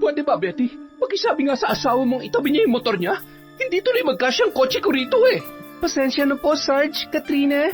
Pwede ba, Betty? Pakisabi nga sa asawa mong itabi niya yung motor niya. Hindi tuloy magkasyang kotse ko rito eh. Pasensya na po, Sarge. Katrina,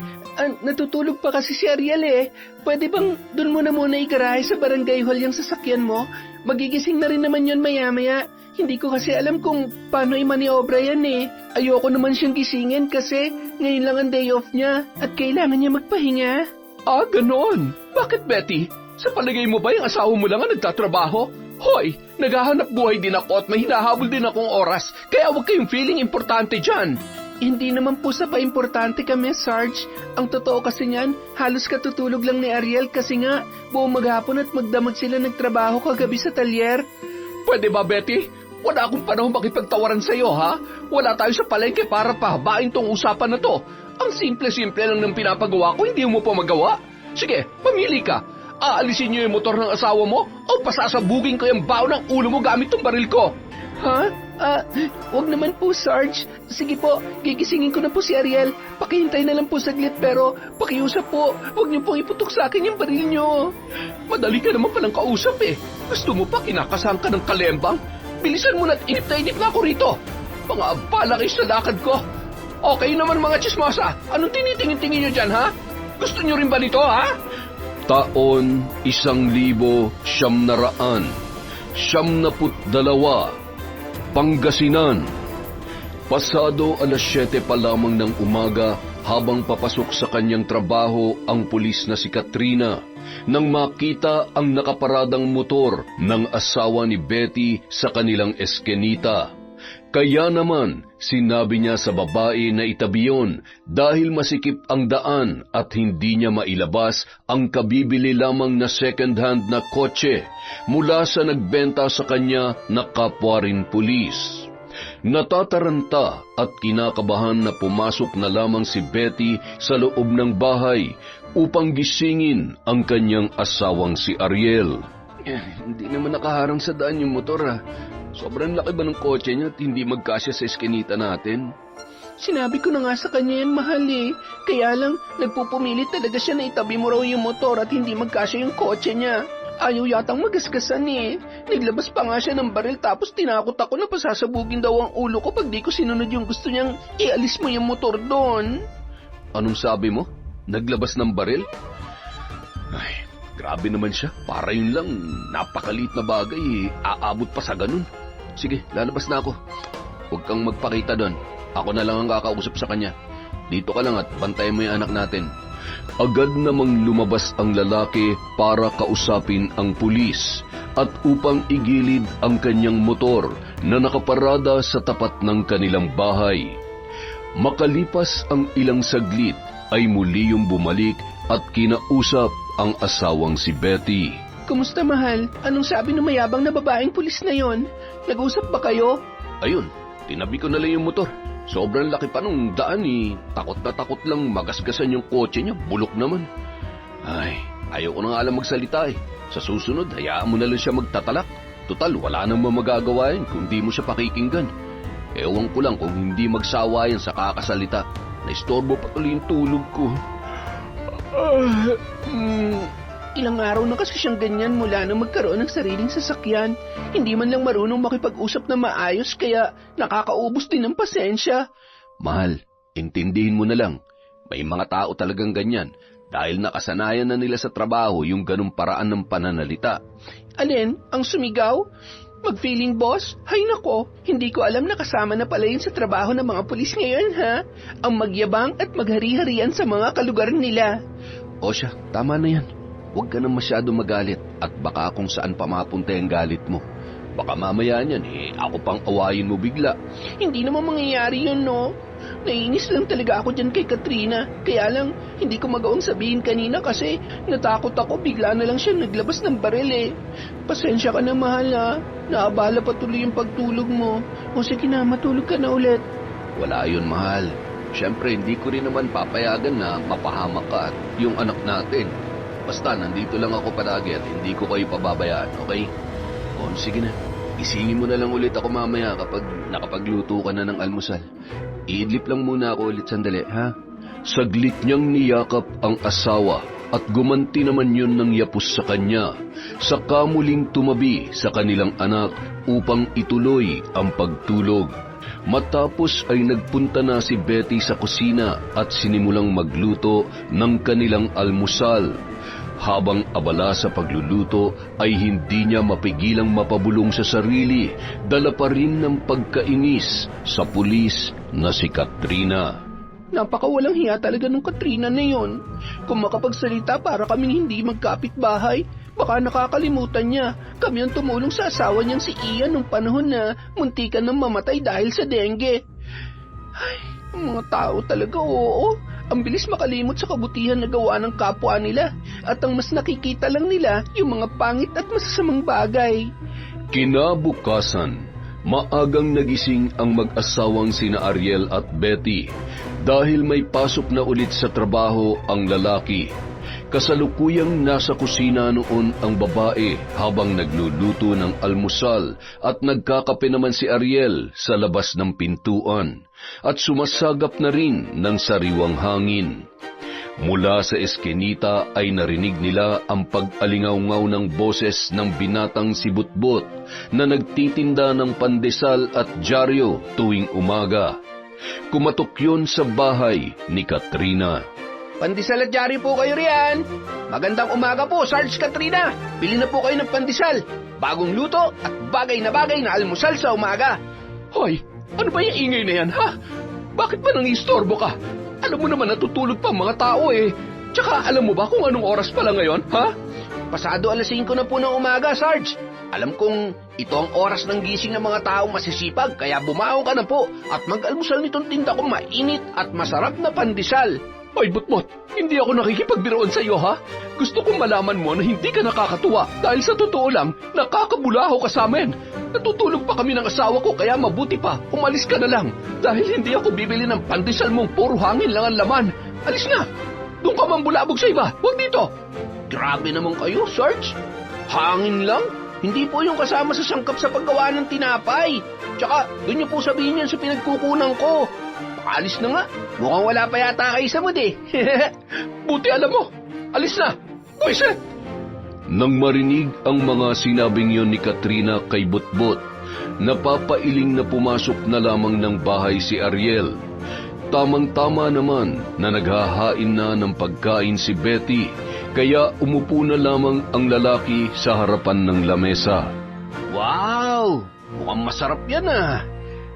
natutulog pa kasi si Ariel eh. Pwede bang dun mo na muna igarahe sa barangay hall yung sasakyan mo? Magigising na rin naman yun maya-maya. Hindi ko kasi alam kung paano imaniobra yan eh. Ayoko naman siyang gisingin kasi ngayon lang ang day off niya at kailangan niya magpahinga. Ah, ganon. Bakit, Betty? Sa palagay mo ba yung asawa mo lang ang nagtatrabaho? Hoy, naghahanap buhay din ako at may hinahabol din akong oras. Kaya huwag kayong feeling importante dyan. Hindi naman po sa pa-importante kami, Sarge. Ang totoo kasi niyan, halos katutulog lang ni Ariel kasi nga buong maghapon at magdamag sila nagtrabaho kagabi sa talyer. Pwede ba, Betty? Wala akong panahon makipagtawaran sa'yo, ha? Wala tayo sa palengke para pahabain tong usapan na to. Ang simple-simple lang ng pinapagawa ko, hindi mo pa magawa. Sige, mamili ka. Aalisin niyo yung motor ng asawa mo o pasasabugin ko yung baon ng ulo mo gamit tong baril ko? Ha? Wag naman po, Sarge. Sige po, gigisingin ko na po si Ariel. Pakihintay na lang po saglit pero pakiusap po. Huwag niyo pong iputok sa akin yung baril niyo. Madali ka naman palang kausap eh. Gusto mo pa kinakasahan ka ng kalembang? Bilisan mo na't inip na ako rito. Mga abala kayo sa lakad ko. Okay naman mga chismosa. Anong tinitingin-tingin niyo dyan, ha? Gusto niyo rin ba nito, ha? Taon 1900, 1972, Pangasinan. Pasado alas 7 pa lamang ng umaga habang papasok sa kanyang trabaho ang pulis na si Katrina nang makita ang nakaparadang motor ng asawa ni Betty sa kanilang eskenita. Kaya naman, sinabi niya sa babae na itabi yun dahil masikip ang daan at hindi niya mailabas ang kabibili lamang na second-hand na kotse mula sa nagbenta sa kanya na kapwa rin pulis. Natataranta at kinakabahan na pumasok na lamang si Betty sa loob ng bahay upang gisingin ang kanyang asawang si Ariel. Hindi naman nakaharang sa daan yung motor ah. Sobrang laki ba ng kotse niya at hindi magkasya sa eskinita natin? Sinabi ko na nga sa kanya yan, mahal eh. Kaya lang, nagpupumilit talaga siya na itabi mo raw yung motor at hindi magkasya yung kotse niya. Ayaw yatang magasgasan eh. Naglabas pa nga siya ng baril tapos tinakot ako na pasasabugin daw ang ulo ko pag di ko sinunod yung gusto niyang ialis mo yung motor doon. Anong sabi mo? Naglabas ng baril? Ay, grabe naman siya. Para yun lang, napakaliit na bagay, aabot pa sa ganun. Sige, lalabas na ako. Huwag kang magpakita doon. Ako na lang ang kakausap sa kanya. Dito ka lang at bantayan mo yung anak natin. Agad namang lumabas ang lalaki para kausapin ang pulis at upang igilid ang kanyang motor na nakaparada sa tapat ng kanilang bahay. Makalipas ang ilang saglit ay muli yung bumalik at kinausap ang asawang si Betty. Kumusta, mahal? Anong sabi ng mayabang na babaeng pulis na yon? Nag-usap ba kayo? Ayun, tinabi ko na lang yung motor. Sobrang laki pa nung daan eh. Takot na takot lang magasgasan yung kotse niya. Bulok naman. Ay, ayaw ko na nga lang magsalita eh. Sa susunod, hayaan mo na lang siya magtatalak. Total, wala nang mamagagawa yan kung di mo siya pakikinggan. Ewan ko lang kung hindi magsawa yan sa kakasalita. Naistorbo pa tuloy yung tulog ko. Ilang araw na kasi siyang ganyan mula nang magkaroon ng sariling sasakyan. Hindi man lang marunong makipag-usap na maayos kaya nakakaubos din ng pasensya. Mahal, intindihin mo na lang. May mga tao talagang ganyan dahil nakasanayan na nila sa trabaho yung ganung paraan ng pananalita. Alin? Ang sumigaw? Mag-feeling boss? Hay nako, hindi ko alam na kasama na pala yun sa trabaho ng mga pulis ngayon ha? Ang magyabang at maghari-harian sa mga kalugar nila. O siya, tama na yan. Huwag ka nang masyado magalit at baka kung saan pa mapunta ang galit mo. Baka mamaya niyan ako pang awayin mo bigla. Hindi naman mangyayari yun, no? Naiinis lang talaga ako dyan kay Katrina. Kaya lang, hindi ko magaong sabihin kanina kasi natakot ako bigla na lang siya naglabas ng baril eh. Pasensya ka na, mahal ha. Naabala pa tuloy yung pagtulog mo. O sige na, matulog ka na ulit. Wala yun, mahal. Siyempre, hindi ko rin naman papayagan na mapahamak ka at yung anak natin. Basta, nandito lang ako palagi at hindi ko kayo pababayaan, okay? O, sige na. Isingin mo na lang ulit ako mamaya kapag nakapagluto ka na ng almusal. Iidlip lang muna ako ulit sandali, ha? Saglit niyang niyakap ang asawa at gumanti naman yun ng yapos sa kanya, saka muling tumabi sa kanilang anak upang ituloy ang pagtulog. Matapos ay nagpunta na si Betty sa kusina at sinimulang magluto ng kanilang almusal. Habang abala sa pagluluto ay hindi niya mapigilang mapabulong sa sarili, dala pa rin ng pagkainis sa pulis na si Katrina. Napakawalang hiya talaga ng Katrina na yon. Kung makapagsalita para kaming hindi magkapit-bahay, baka nakakalimutan niya. Kami ang tumulong sa asawa niyang si Ian nung panahon na muntikan ng mamatay dahil sa dengue. Ay, ang mga tao talaga, oo. Ang bilis makalimot sa kabutihan na gawa ng kapwa nila at ang mas nakikita lang nila yung mga pangit at masasamang bagay. Kinabukasan, maagang nagising ang mag-asawang sina Ariel at Betty dahil may pasok na ulit sa trabaho ang lalaki. Kasalukuyang nasa kusina noon ang babae habang nagluluto ng almusal at nagkakape naman si Ariel sa labas ng pintuan at sumasagap na rin ng sariwang hangin. Mula sa eskinita ay narinig nila ang pag-alingaw-ngaw ng boses ng binatang si Butbot na nagtitinda ng pandesal at dyaryo tuwing umaga. Kumatok yun sa bahay ni Katrina. Pandesal at dyaryo po kayo riyan. Magandang umaga po, Sarge Katrina. Bili na po kayo ng pandesal. Bagong luto at bagay na almusal sa umaga. Hoy, ano ba yung ingay na yan, ha? Bakit ba nangistorbo ka? Alam mo naman natutulog pa ang mga tao eh. Tsaka alam mo ba kung anong oras pala ngayon, ha? Pasado 5:00 na po ng umaga, Sarge. Alam kong ito ang oras ng gising ng mga taong masisipag, kaya bumaon ka na po at mag-almusal nitong tinda kong mainit at masarap na pandesal. Ay, Butbot, hindi ako nakikipagbiroon sa iyo, ha? Gusto kong malaman mo na hindi ka nakakatuwa dahil sa totoo lang, nakakabulaho ka sa amin. Natutulog pa kami ng asawa ko kaya mabuti pa, umalis ka na lang. Dahil hindi ako bibili ng pandesal mong puro hangin lang ang laman. Alis na! Doon ka mambulabog sa iba, huwag dito! Grabe naman kayo, Sarge. Hangin lang? Hindi po yung kasama sa sangkap sa paggawa ng tinapay. Tsaka, doon niyo po sabihin yan sa pinagkukunan ko. Alis na nga. Mukhang wala pa yata kayo sa mood eh. Buti alam mo. Alis na. Buisit! Nang marinig ang mga sinabing yon ni Katrina kay Butbot, napapailing na pumasok na lamang ng bahay si Ariel. Tamang-tama naman na naghahain na ng pagkain si Betty, kaya umupo na lamang ang lalaki sa harapan ng lamesa. Wow! Mukhang masarap yan ah.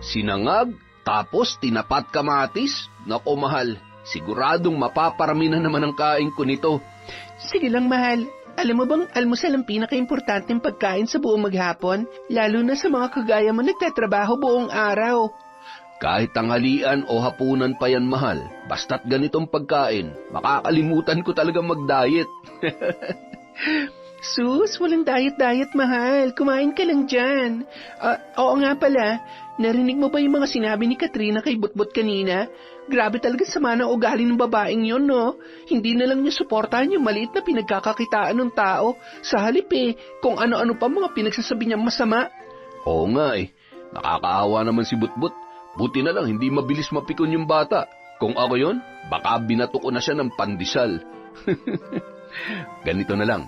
Sinangag, tapos tinapat kamatis. Nako mahal, siguradong mapaparami na naman ang kain ko nito. Sige lang mahal. Alam mo bang almusal ang pinaka-importanteng pagkain sa buong maghapon? Lalo na sa mga kagaya mo nagtatrabaho buong araw. Kahit tanghalian o hapunan pa yan mahal, basta't ganitong pagkain, makakalimutan ko talagang mag-diet. Sus, walang diet-diet mahal. Kumain ka lang dyan. Oo nga pala, narinig mo ba yung mga sinabi ni Katrina kay Butbot kanina? Grabe talaga sama ng ugali ng babaeng yon, no? Hindi na lang niya suportahan yung maliit na pinagkakakitaan ng tao. Sa halip kung ano-ano pa mga pinagsasabi niyang masama. Oo nga nakakaawa naman si Butbot. Buti na lang hindi mabilis mapikon yung bata. Kung ako yon, baka binato ko na siya ng pandesal. Ganito na lang.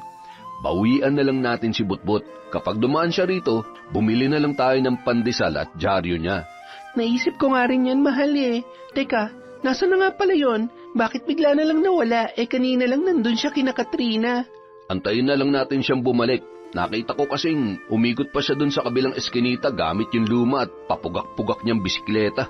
Bawian na lang natin si Butbot. Kapag dumaan siya rito, bumili na lang tayo ng pandesal at dyaryo niya. Naisip ko nga rin yan, mahal eh. Teka, nasa na nga pala yon? Bakit bigla na lang nawala? Kanina lang nandun siya kina Katrina. Antayin na lang natin siyang bumalik. Nakita ko kasing umikot pa siya dun sa kabilang eskinita gamit yung luma at papugak-pugak niyang bisikleta.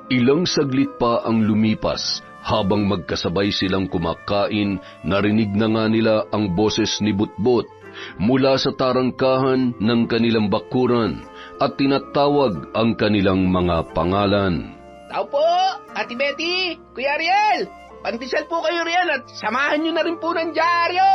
Ilang saglit pa ang lumipas. Habang magkasabay silang kumakain, narinig na nga nila ang boses ni Butbot mula sa tarangkahan ng kanilang bakuran at tinatawag ang kanilang mga pangalan. Tao po, Ate Betty, Kuya Ariel, pandesal po kayo riyan at samahan nyo na rin po ng dyaryo.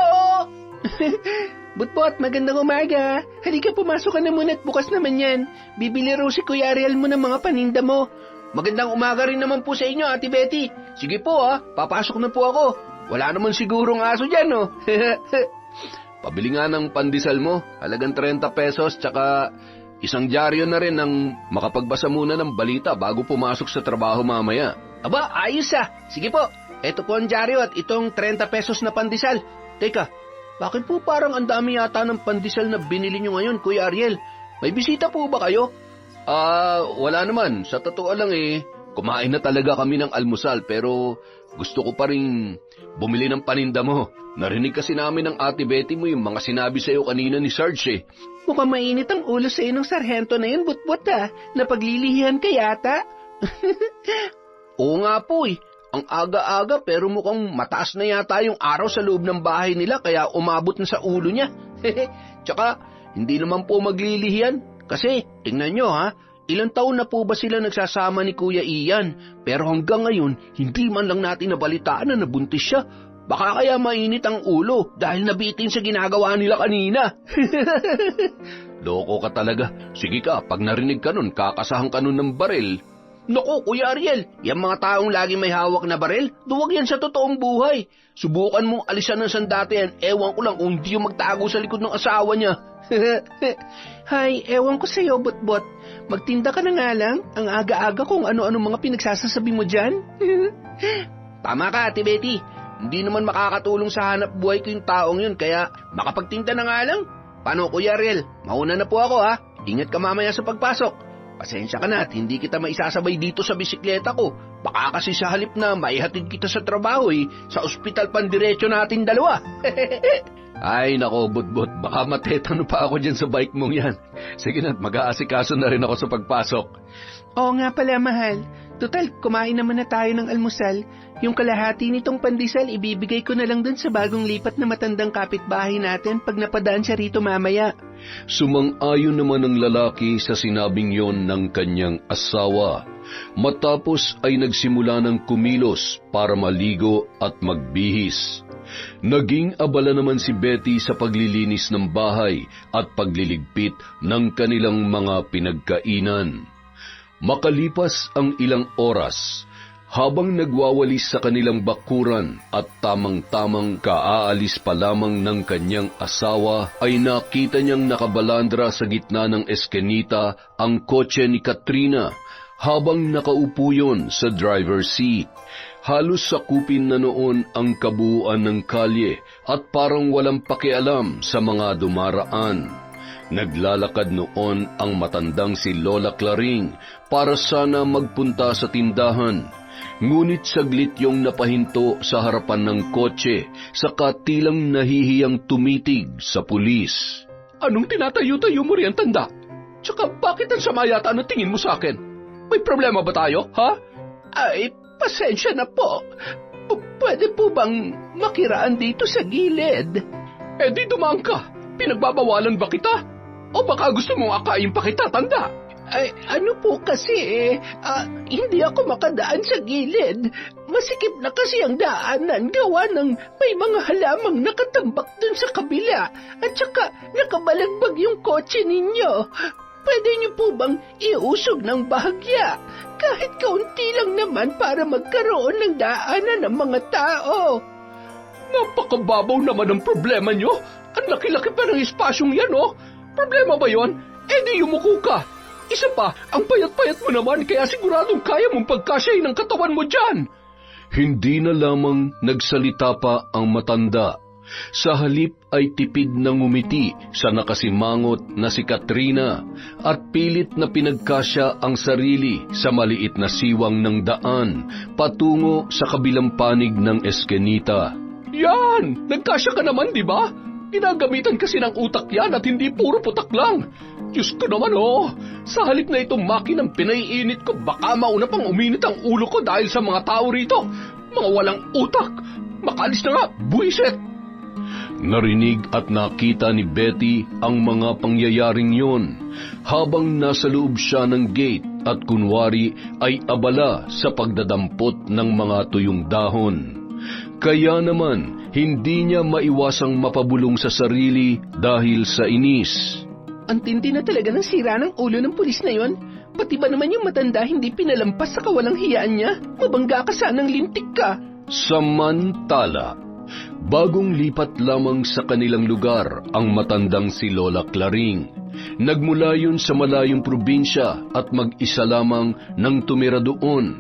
Butbot, magandang umaga. Halika, pumasok ka na muna at bukas naman yan. Bibili raw si Kuya Ariel mo ng mga paninda mo. Magandang umaga rin naman po sa inyo, Ate Betty. Sige po papasok na po ako. Wala naman sigurong aso dyan, no? Pabili nga ng pandesal mo, halagang 30 pesos, tsaka isang dyaryo na rin ng makapagbasa muna ng balita bago pumasok sa trabaho mamaya. Aba, ayos Sige po. Eto po ang dyaryo at itong 30 pesos na pandesal. Teka, bakit po parang ang dami yata ng pandesal na binili nyo ngayon, Kuya Ariel? May bisita po ba kayo? Wala naman. Sa totoo lang kumain na talaga kami ng almusal pero gusto ko pa rin bumili ng paninda mo. Narinig kasi namin ng Ate Betty mo yung mga sinabi sa'yo kanina ni Sarge. Mukhang mainit ang ulo sa'yo ng sarhento na yun, Butbut Napaglilihihan ka yata. Oo nga po Ang aga-aga pero mukhang mataas na yata yung araw sa loob ng bahay nila kaya umabot na sa ulo niya. Tsaka, hindi naman po maglilihian. Kasi, tingnan nyo ilang taon na po ba sila nagsasama ni Kuya Ian? Pero hanggang ngayon, hindi man lang natin nabalitaan na nabuntis siya. Baka kaya mainit ang ulo dahil nabitin sa ginagawa nila kanina. Loko ka talaga. Sige ka, pag narinig ka nun, kakasahan ka nun ng baril. Naku, Kuya Ariel, yung mga taong lagi may hawak na baril, duwag yan sa totoong buhay. Subukan mong alisan ng sandata yan, ewan ko lang kung hindi yung magtago sa likod ng asawa niya. Hay, ewan ko sa'yo, Butbot. Magtinda ka na nga lang, ang aga-aga kung ano-ano mga pinagsasasabi mo dyan. Tama ka, Ate Betty. Hindi naman makakatulong sa hanap buhay ko yung taong yun, kaya makapagtinda na nga lang. Paano, Kuya Ariel? Mauna na po ako Ingat ka mamaya sa pagpasok. Pasensya ka na at hindi kita maisasabay dito sa bisikleta ko. Baka kasi sa halip na maihatid kita sa trabaho sa ospital pandiretso natin dalawa. Ay nako, Butbut, baka matetano pa ako dyan sa bike mong yan. Sige na, mag-aasikaso na rin ako sa pagpasok. Oo nga pala, mahal. Total, kumain naman na tayo ng almusal. Yung kalahati nitong pandesal, ibibigay ko na lang dun sa bagong lipat na matandang kapitbahay natin pag napadaan siya rito mamaya. Sumang-ayon naman ang lalaki sa sinabing yon ng kanyang asawa. Matapos ay nagsimula ng kumilos para maligo at magbihis. Naging abala naman si Betty sa paglilinis ng bahay at pagliligpit ng kanilang mga pinagkainan. Makalipas ang ilang oras, habang nagwawalis sa kanilang bakuran at tamang-tamang kaaalis pa lamang ng kanyang asawa, ay nakita niyang nakabalandra sa gitna ng eskenita ang kotse ni Katrina habang nakaupo yon sa driver's seat. Halos sakupin na noon ang kabuuan ng kalye at parang walang pakialam sa mga dumaraan. Naglalakad noon ang matandang si Lola Claring para sana magpunta sa tindahan. Ngunit saglit yung napahinto sa harapan ng kotse, saka tilang nahihiyang tumitig sa pulis. Anong tinatayo-tayo mo riyan, tanda? Tsaka bakit ang sama yata ng tingin mo sa akin? May problema ba tayo, ha? Ay, pasensya na po. Pwede po bang makiraan dito sa gilid? Eh di dumaan ka. Pinagbabawalan ba kita? O baka gusto mong akayin pa kita, tanda? Ay, ano po kasi hindi ako makadaan sa gilid. Masikip na kasi ang daanan gawa ng may mga halamang nakatambak dun sa kabila. At saka nakabalagbag yung kotse ninyo. Pwede niyo po bang iusog ng bahagya? Kahit kaunti lang naman para magkaroon ng daanan ng mga tao. Napakababaw naman ang problema niyo. Ang laki-laki pa ng espasyong yan, Problema ba yon? Eh di yumuko ka. Isa pa, ang payat-payat mo naman kaya siguradong kaya mong pagkasyahin ng katawan mo dyan. Hindi na lamang nagsalita pa ang matanda. Sa halip ay tipid na ngumiti sa nakasimangot na si Katrina at pilit na pinagkasya ang sarili sa maliit na siwang ng daan patungo sa kabilang panig ng eskenita. Yan! Nagkasya ka naman, di ba? Ginagamitan kasi ng utak yan at hindi puro putak lang. Diyos ko naman, sa halip na itong makinang pinaiinit ko, baka mauna pang uminit ang ulo ko dahil sa mga tao rito. Mga walang utak. Makalis na nga, buwisit. Narinig at nakita ni Betty ang mga pangyayaring yon habang nasa loob siya ng gate at kunwari ay abala sa pagdadampot ng mga tuyong dahon. Kaya naman, hindi niya maiwasang mapabulong sa sarili dahil sa inis. Ang tindi na talaga ng sira ng ulo ng pulis na yon. Pati ba naman yung matanda hindi pinalampas sa kawalang hiyaan niya? Mabangga ka sanang lintik ka. Samantala, bagong lipat lamang sa kanilang lugar ang matandang si Lola Claring. Nagmula yun sa malayong probinsya at mag-isa lamang nang tumira doon.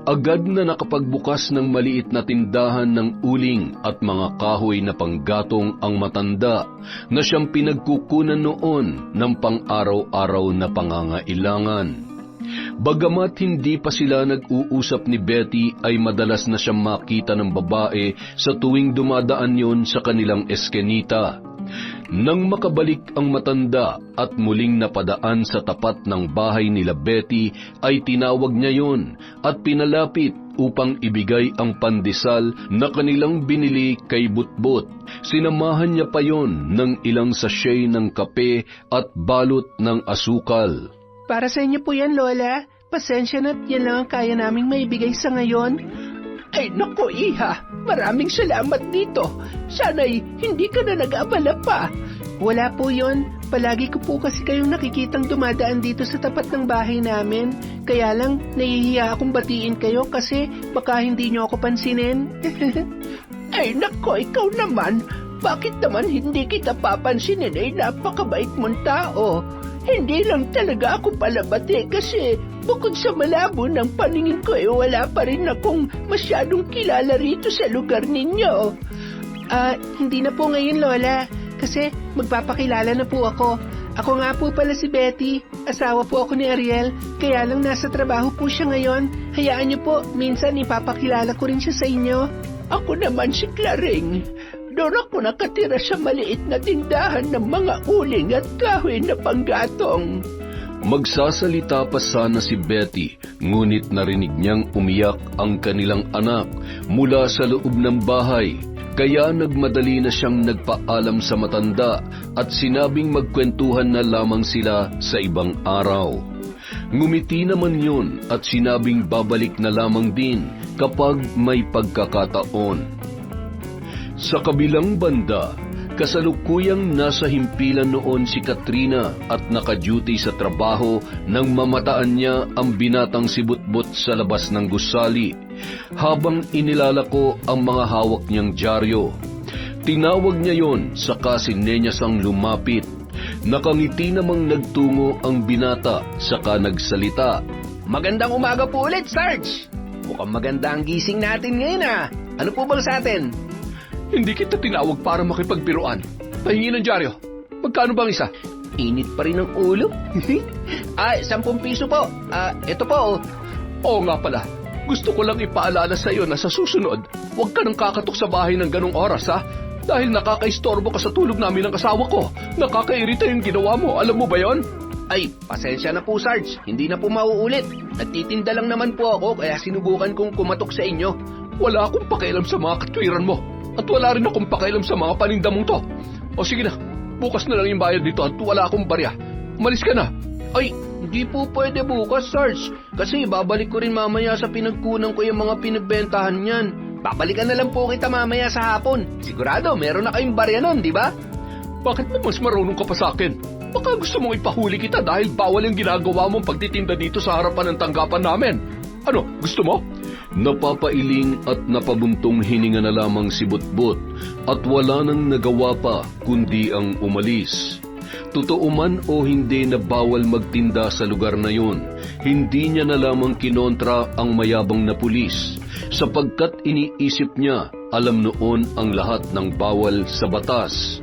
Agad na nakapagbukas ng maliit na tindahan ng uling at mga kahoy na panggatong ang matanda na siyang pinagkukunan noon ng pang-araw-araw na pangangailangan. Bagamat hindi pa sila nag-uusap ni Betty ay madalas na siyang makita ng babae sa tuwing dumadaan yon sa kanilang eskenita. Nang makabalik ang matanda at muling napadaan sa tapat ng bahay nila Betty, ay tinawag niya yon at pinalapit upang ibigay ang pandesal na kanilang binili kay Butbut. Sinamahan niya pa yon ng ilang sachet ng kape at balot ng asukal. Para sa inyo po yan, Lola. Pasensya na't yan lang ang kaya naming maibigay sa ngayon. Ay, nako, Iha. Maraming salamat dito. Sana'y hindi ka na nag-abala pa. Wala po yon. Palagi ko po kasi kayong nakikitang dumadaan dito sa tapat ng bahay namin. Kaya lang, nahihiya akong batiin kayo kasi baka hindi nyo ako pansinin. Ay, nako, ikaw naman. Bakit naman hindi kita papansinin? Ay, napakabait mong tao. Hindi lang talaga ako palabati kasi bukod sa malabo ng paningin ko wala pa rin akong masyadong kilala rito sa lugar ninyo. Hindi na po ngayon, Lola, kasi magpapakilala na po ako. Ako nga po pala si Betty, asawa po ako ni Ariel, kaya lang nasa trabaho po siya ngayon. Hayaan niyo po, minsan ipapakilala ko rin siya sa inyo. Ako naman si Claring. Doon ako nakatira sa maliit na tindahan ng mga uling at kahoy na panggatong. Magsasalita pa sana si Betty, ngunit narinig niyang umiyak ang kanilang anak mula sa loob ng bahay. Kaya nagmadali na siyang nagpaalam sa matanda at sinabing magkwentuhan na lamang sila sa ibang araw. Ngumiti naman yun at sinabing babalik na lamang din kapag may pagkakataon. Sa kabilang banda, kasalukuyang nasa himpilan noon si Katrina at naka-duty sa trabaho nang mamataan niya ang binatang si Butbut sa labas ng gusali, habang inilalako ang mga hawak niyang dyaryo. Tinawag niya yon saka si Nenyas ang lumapit. Nakangiti namang nagtungo ang binata saka nagsalita. Magandang umaga po ulit, Sarge! Mukhang maganda ang gising natin ngayon Ano po bang sa atin? Hindi kita tinawag para makipagbiruan. Pahingi ng dyaryo. Magkano bang isa? Init pa rin ang ulo. 10 piso po. Ito po. Oo nga pala. Gusto ko lang ipaalala sa iyo na sa susunod, huwag ka nang kakatok sa bahay ng ganong oras, ha? Dahil nakakaistorbo ka sa tulog namin ng asawa ko. Nakakairita yung ginawa mo. Alam mo ba yon? Ay, pasensya na po, Sarge. Hindi na po mauulit. Nagtitinda lang naman po ako kaya sinubukan kong kumatok sa inyo. Wala akong pakialam sa mga katwiran mo. At wala rin akong pakialam sa mga paninda mong to. O sige na, bukas na lang yung bayad dito at wala akong barya. Umalis ka na. Ay, hindi po pwede bukas, Sarge. Kasi babalik ko rin mamaya sa pinagkunan ko yung mga pinagbentahan niyan. Babalikan na lang po kita mamaya sa hapon. Sigurado, meron na kayong barya nun, di ba? Bakit mo mas marunong ka pa sa akin? Baka gusto mong ipahuli kita dahil bawal yung ginagawa mong pagtitinda dito sa harapan ng tanggapan namin. Ano, gusto mo? Napapailing at napabuntong hininga na lamang si Butbut at wala nang nagawa pa kundi ang umalis. Totoo man o hindi na bawal magtinda sa lugar na yun, hindi niya na lamang kinontra ang mayabang na pulis sapagkat iniisip niya alam noon ang lahat ng bawal sa batas.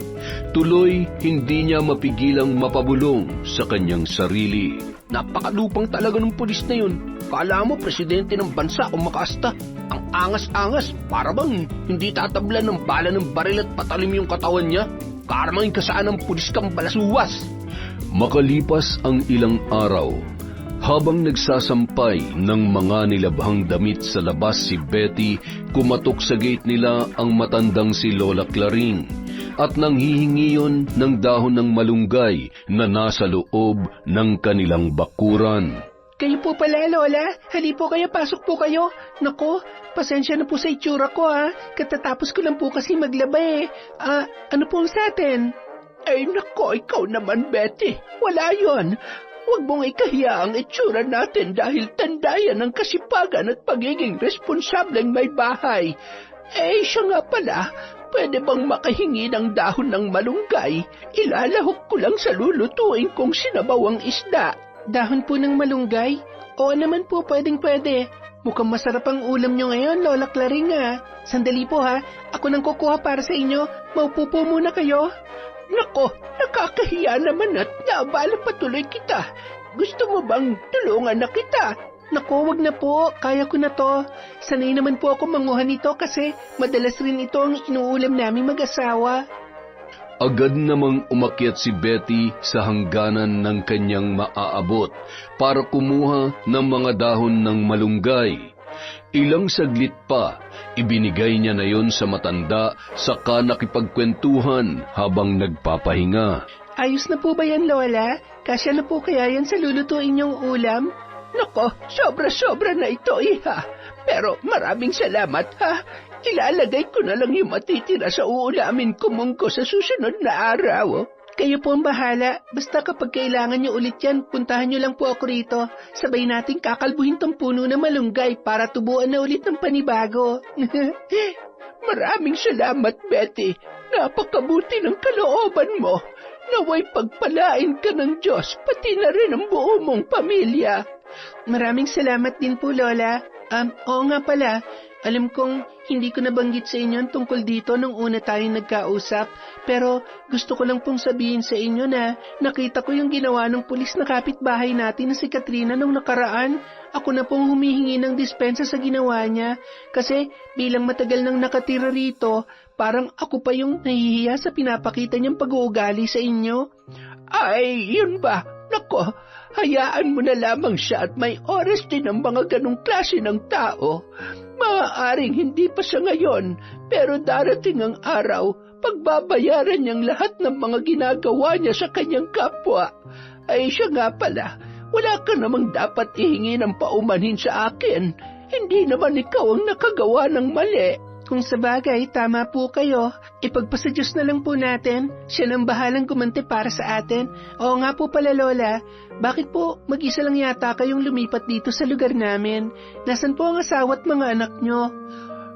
Tuloy, hindi niya mapigilang mapabulong sa kanyang sarili. Napakadupang talaga ng pulis na yun. Kala mo presidente ng bansa kung makasta. Ang angas-angas, para bang hindi tatablan ng bala ng baril at patalim yung katawan niya. Karamang kasaan ng pulis kang balasuwas. Makalipas ang ilang araw, habang nagsasampay ng mga nilabhang damit sa labas si Betty, kumatok sa gate nila ang matandang si Lola Claring at nanghihingi yun ng dahon ng malunggay na nasa loob ng kanilang bakuran. Kayo po pala, Lola. Hali po kayo, pasok po kayo. Nako, pasensya na po sa itsura ko, Katatapos ko lang po kasi maglaba ano po ang sa atin? Ay, nako, ikaw naman, Betty. Wala yon. Huwag mong ikahiya ang itsura natin dahil tandayan ng kasipagan at pagiging responsableng may bahay. Siya nga pala, pwede bang makahingi ng dahon ng malunggay? Ilalahok ko lang sa lulutuin kong sinabawang isda. Dahon po ng malunggay? Oo naman po, pwedeng-pwede. Mukhang masarap ang ulam nyo ngayon, Lola Claring Sandali po ha, ako nang kukuha para sa inyo. Maupo po muna kayo. Nako, nakakahiya naman at naabala patuloy kita. Gusto mo bang tulungan na kita? Nako, wag na po. Kaya ko na to. Sanay naman po ako manguha nito kasi madalas rin ito ang inuulam namin mag-asawa. Agad namang umakyat si Betty sa hangganan ng kanyang maaabot para kumuha ng mga dahon ng malunggay. Ilang saglit pa, ibinigay niya na yon sa matanda saka nakipagkwentuhan habang nagpapahinga. Ayos na po ba yan, Lola? Kasya na po kaya yan sa lulutuin niyong ulam? Nako, sobra-sobra na ito, iha. Pero maraming salamat, ha. Ilalagay ko na lang yung matitira sa uulamin ko munggo sa susunod na araw. Kayo po ang bahala. Basta kapag kailangan niyo ulit yan, puntahan niyo lang po ako rito. Sabay nating kakalbuhin tong puno na malunggay para tubuan na ulit ng panibago. Maraming salamat, Betty. Napakabuti ng kalooban mo. Naway pagpalain ka ng Diyos, pati na rin ang buo mong pamilya. Maraming salamat din po, Lola. Oo nga pala, alam kong hindi ko nabanggit sa inyo tungkol dito nung una tayong nagkausap, pero gusto ko lang pong sabihin sa inyo na nakita ko yung ginawa ng pulis na kapitbahay natin na si Katrina nung nakaraan. Ako na pong humihingi ng dispensa sa ginawa niya kasi bilang matagal nang nakatira rito, parang ako pa yung nahihiya sa pinapakita niyang pag-uugali sa inyo. Ay, yun ba? Nako, hayaan mo na lamang siya at may oras din ang mga ganong klase ng tao. Maaaring hindi pa siya ngayon, pero darating ang araw, pagbabayaran niyang lahat ng mga ginagawa niya sa kanyang kapwa. Ay siya nga pala, wala ka namang dapat ihingi ng paumanhin sa akin. Hindi naman ikaw ang nakagawa ng mali. Kung sabagay, tama po kayo. Ipagpasa Diyos na lang po natin. Siya nang bahalang gumante para sa atin. Oo nga po pala, Lola. Bakit po mag-isa lang yata kayong lumipat dito sa lugar namin? Nasaan po ang asawa at mga anak nyo?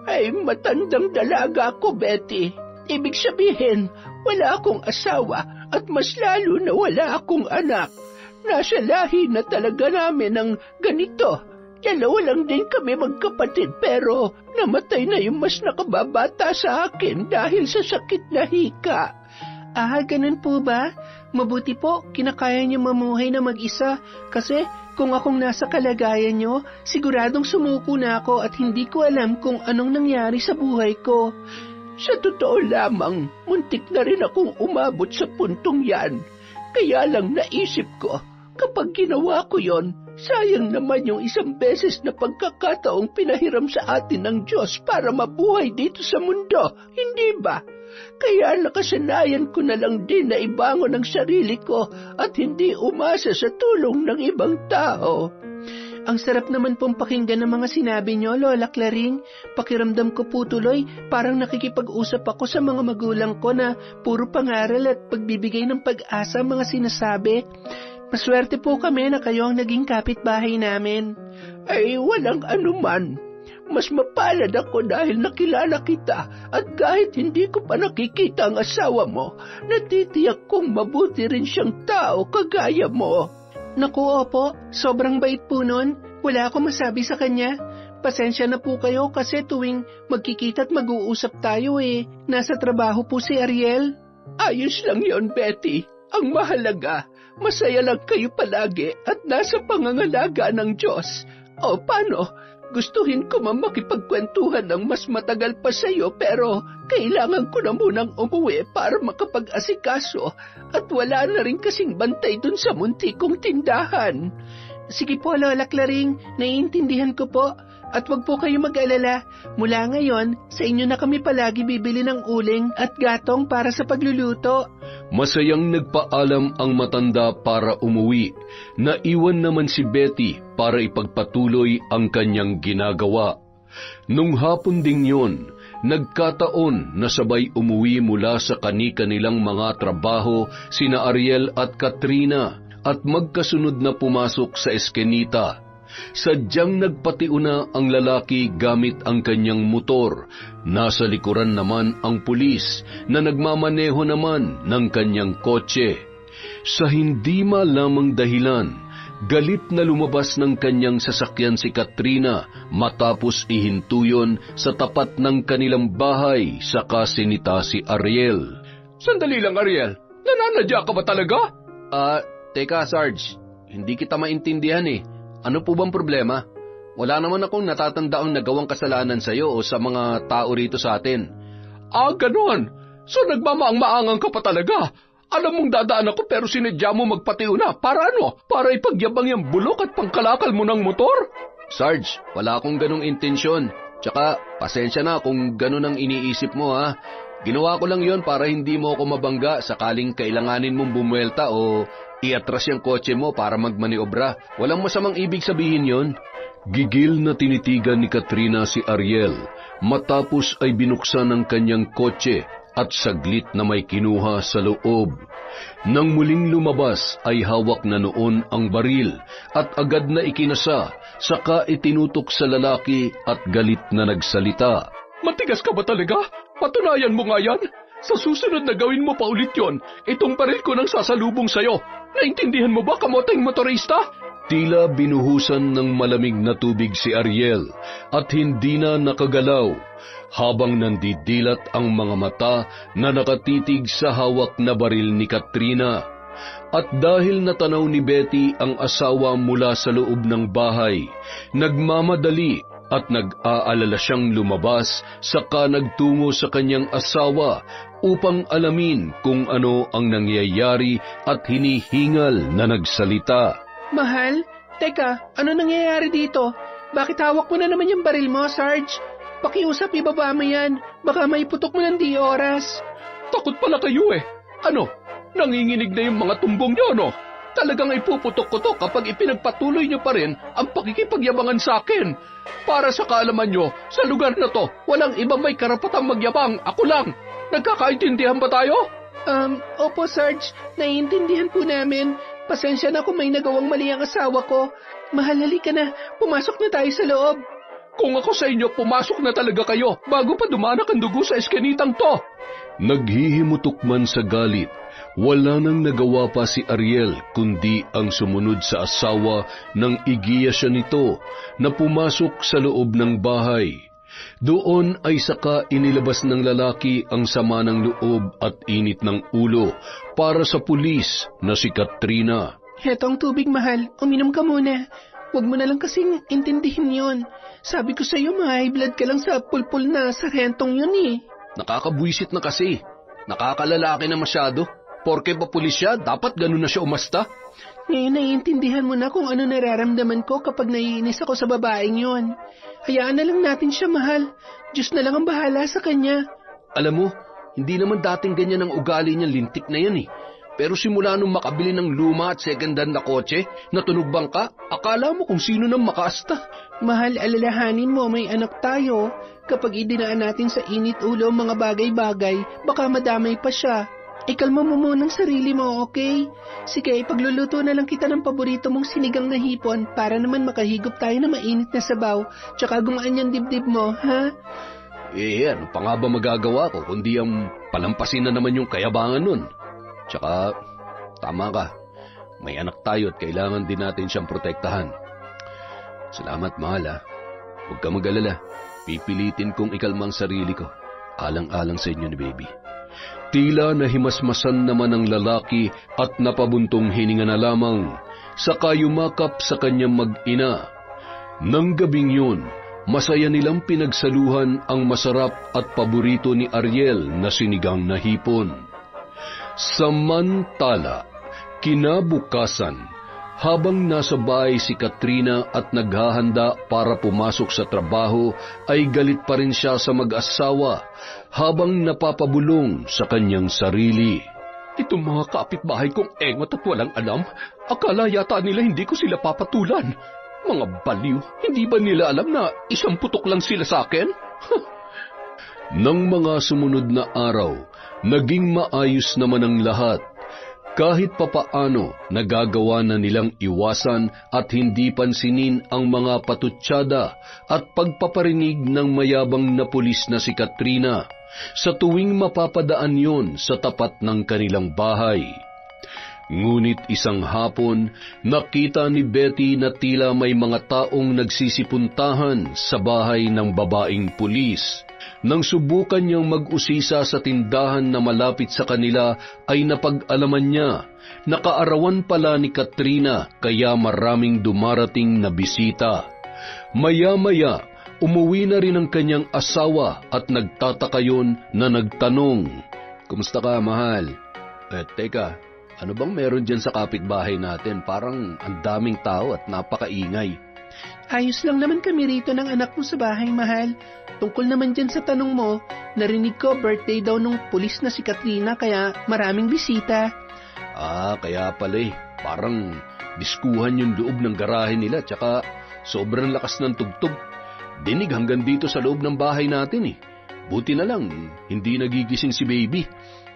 Ay, matandang dalaga ako, Betty. Ibig sabihin, wala akong asawa at mas lalo na wala akong anak. Nasa lahi na talaga namin ng ganito. Dalawa lang din kami magkapatid pero namatay na yung mas nakababata sa akin dahil sa sakit na hika. Ganun po ba? Mabuti po, kinakaya niyo mamuhay na mag-isa kasi kung akong nasa kalagayan niyo, siguradong sumuko na ako at hindi ko alam kung anong nangyari sa buhay ko. Sa totoo lamang, muntik na rin akong umabot sa puntong yan. Kaya lang naisip ko, kapag ginawa ko yon, sayang naman yung isang beses na pagkakataong pinahiram sa atin ng Diyos para mabuhay dito sa mundo, hindi ba? Kaya nakasanayan ko na lang din na ibangon ang sarili ko at hindi umasa sa tulong ng ibang tao. Ang sarap naman pong pakinggan ng mga sinabi niyo, Lola Claring. Pakiramdam ko po tuloy, parang nakikipag-usap ako sa mga magulang ko na puro pangaral at pagbibigay ng pag-asa ang mga sinasabi. Maswerte po kami na kayo ang naging kapitbahay namin. Ay, walang anuman. Mas mapalad ako dahil nakilala kita at kahit hindi ko pa nakikita ang asawa mo, natitiyak kong mabuti rin siyang tao kagaya mo. Naku, opo, sobrang bait po nun. Wala akong masabi sa kanya. Pasensya na po kayo kasi tuwing magkikita at mag-uusap tayo nasa trabaho po si Ariel. Ayos lang yon, Betty. Ang mahalaga, masaya lang kayo palagi at nasa pangangalaga ng Diyos. O paano? Gustuhin ko makipagkwentuhan ng mas matagal pa sa iyo pero kailangan ko na munang umuwi para makapag-asikaso at wala na rin kasing bantay dun sa munti kong tindahan. Sige po, Lola Claring, naiintindihan ko po. At wag po kayo mag-alala, mula ngayon, sa inyo na kami palagi bibili ng uling at gatong para sa pagluluto. Masayang nagpaalam ang matanda para umuwi. Naiwan naman si Betty para ipagpatuloy ang kanyang ginagawa. Nung hapon ding yun, nagkataon na sabay umuwi mula sa kani-kanilang mga trabaho sina Ariel at Katrina at magkasunod na pumasok sa eskenita. Sadyang nagpatiuna ang lalaki gamit ang kanyang motor. Nasa likuran naman ang pulis na nagmamaneho naman ng kanyang kotse. Sa hindi malamang dahilan, Galit na lumabas ng kanyang sasakyan si Katrina matapos ihintuyon sa tapat ng kanilang bahay saka sinita si Ariel. Sandali lang, Ariel. Nananadya ka ba talaga? Teka Sarge. Hindi kita maintindihan eh. Ano po bang problema? Wala naman akong natatandaang nagawang kasalanan sa'yo o sa mga tao rito sa atin. Ganon. So nagmamaang-maangang ka pa talaga. Alam mong dadaan ako pero sinadya mo magpatiuna. Para ano? Para ipagyabang yung bulok at pangkalakal mo ng motor? Sarge, wala akong ganong intensyon. Tsaka, pasensya na kung ganon ang iniisip mo ha. Ginawa ko lang yon para hindi mo ako mabangga sakaling kailanganin mong bumuelta o iatras yung kotse mo para magmaniobra. Walang masamang ibig sabihin yon. Gigil na tinitigan ni Katrina si Ariel matapos ay binuksan ang kanyang kotse at saglit na may kinuha sa loob. Nang muling lumabas ay hawak na noon ang baril at agad na ikinasa, saka itinutok sa lalaki at galit na nagsalita. Matigas ka ba talaga? Patunayan mo nga yan. Sa susunod na gawin mo pa ulit yon, itong baril ko nang sasalubong sa'yo. Naintindihan mo ba, kamoteng motorista? Tila binuhusan ng malamig na tubig si Ariel at hindi na nakagalaw habang nandidilat ang mga mata na nakatitig sa hawak na baril ni Katrina. At dahil natanaw ni Betty ang asawa mula sa loob ng bahay, nagmamadali at nag-aalala siyang lumabas saka nagtungo sa kanyang asawa upang alamin kung ano ang nangyayari at hinihingal na nagsalita. Mahal, teka, ano nangyayari dito? Bakit hawak mo na naman yung baril mo, Sarge? Pakiusap, ibaba mo yan. Baka may putok mo ng di oras. Takot pala kayo eh. Ano? Nanginginig na yung mga tumbong nyo, no? Talagang ipuputok ko to kapag ipinagpatuloy nyo pa rin ang pakikipagyabangan sa akin. Para sa kaalaman nyo, sa lugar na to, walang iba may karapatang magyabang. Ako lang. Nagkakaintindihan ba tayo? Opo, Sarge. Naiintindihan po namin. Pasensya na kung may nagawang mali ang asawa ko. Mahal, halika na. Pumasok na tayo sa loob. Kung ako sa inyo, pumasok na talaga kayo bago pa dumanak ang dugo sa eskinitang to. Naghihimutok man sa galit, wala nang nagawa pa si Ariel kundi ang sumunod sa asawa nang igiya siya nito na pumasok sa loob ng bahay. Doon ay saka inilabas ng lalaki ang sama ng loob at init ng ulo para sa pulis na si Katrina. Heto ang tubig, mahal. Uminom ka muna. Huwag mo na lang kasing intindihin yon. Sabi ko sa'yo, high blood ka lang sa pulpul na sarhentong yun eh. Nakakabwisit na kasi. Nakakalalaki na masyado. Porke ba pulis siya, dapat ganun na siya umasta. Ngayon naiintindihan mo na kung ano nararamdaman ko kapag naiinis ako sa babaeng yon. Hayaan na lang natin siya, mahal. Diyos na lang ang bahala sa kanya. Alam mo, hindi naman dating ganyan ang ugali niya, lintik na yan eh. Pero simula nung makabili ng luma at second-hand na kotse, natunog bangka, akala mo kung sino nang makaasta. Mahal, alalahanin mo, may anak tayo. Kapag idinaan natin sa init ulo ang mga bagay-bagay, baka madamay pa siya. Ikalma mo muna ang sarili mo, okay? Sige, ipagluluto na lang kita ng paborito mong sinigang na hipon para naman makahigop tayo na mainit na sabaw, tsaka gumaan yung dibdib mo, ha? Ano pa nga ba magagawa ko kundi ang palampasin na naman yung kayabangan nun? Tsaka, tama ka. May anak tayo at kailangan din natin siyang protektahan. Salamat, mahal ha. Huwag ka mag-alala. Pipilitin kong ikalma ang sarili ko. Alang-alang sa inyo ni baby. Tila nahimasmasan naman ang lalaki at napabuntong hininga na lamang, saka yumakap sa kanyang mag-ina. Nang gabing yun, masaya nilang pinagsaluhan ang masarap at paborito ni Ariel na sinigang na hipon. Samantala, kinabukasan, habang nasa bahay si Katrina at naghahanda para pumasok sa trabaho, ay galit pa rin siya sa mag-asawa habang napapabulong sa kanyang sarili. Itong mga kapitbahay kong engot at walang alam, akala yata nila hindi ko sila papatulan. Mga baliw, hindi ba nila alam na isang putok lang sila sa akin? Nang mga sumunod na araw, naging maayos naman ang lahat. Kahit papaano, nagagawa na nilang iwasan at hindi pansinin ang mga patutsyada at pagpaparinig ng mayabang na pulis na si Katrina sa tuwing mapapadaan yon sa tapat ng kanilang bahay. Ngunit isang hapon, nakita ni Betty na tila may mga taong nagsisipuntahan sa bahay ng babaeng pulis. Nang subukan niyang mag-usisa sa tindahan na malapit sa kanila, ay napag-alaman niya. Nakaarawan pala ni Katrina kaya maraming dumarating na bisita. Maya-maya, umuwi na rin ang kanyang asawa at nagtataka yun na nagtanong, "Kumusta ka, mahal?" Teka, ano bang meron dyan sa kapitbahay natin? Parang ang daming tao at napakaingay. Ayos lang naman kami rito ng anak mo sa bahay, mahal. Tungkol naman dyan sa tanong mo, narinig ko birthday daw nung pulis na si Katrina kaya maraming bisita. Kaya pala eh. Parang diskuhan yung loob ng garahe nila tsaka sobrang lakas ng tugtog. Dinig hanggang dito sa loob ng bahay natin eh. Buti na lang, hindi nagigising si baby.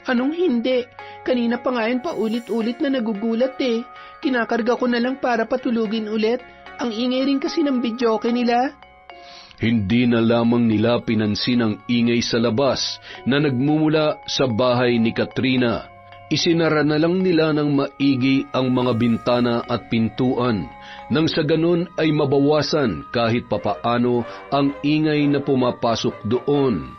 Anong hindi? Kanina pa nga yun paulit-ulit na nagugulat eh. Kinakarga ko na lang para patulugin ulit. Ang ingay rin kasi ng videoke nila. Hindi na lamang nila pinansin ang ingay sa labas na nagmumula sa bahay ni Katrina. Isinara na lang nila ng maigi ang mga bintana at pintuan nang sa ganun ay mabawasan kahit papaano ang ingay na pumapasok doon.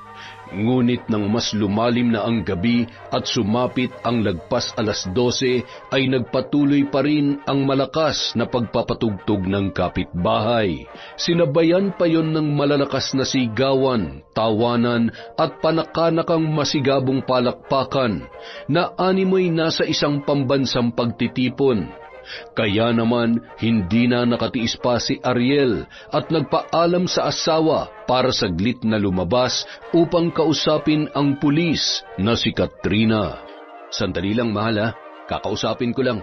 Ngunit nang mas lumalim na ang gabi at sumapit ang lagpas 12:00 ay nagpatuloy pa rin ang malakas na pagpapatugtog ng kapitbahay. Sinabayan pa yon ng malalakas na sigawan, tawanan at panakanakang masigabong palakpakan na animoy nasa isang pambansang pagtitipon. Kaya naman hindi na nakatiis pa si Ariel at nagpaalam sa asawa para saglit na lumabas upang kausapin ang pulis na si Katrina. "Sandali lang, mahal ha. Kakausapin ko lang.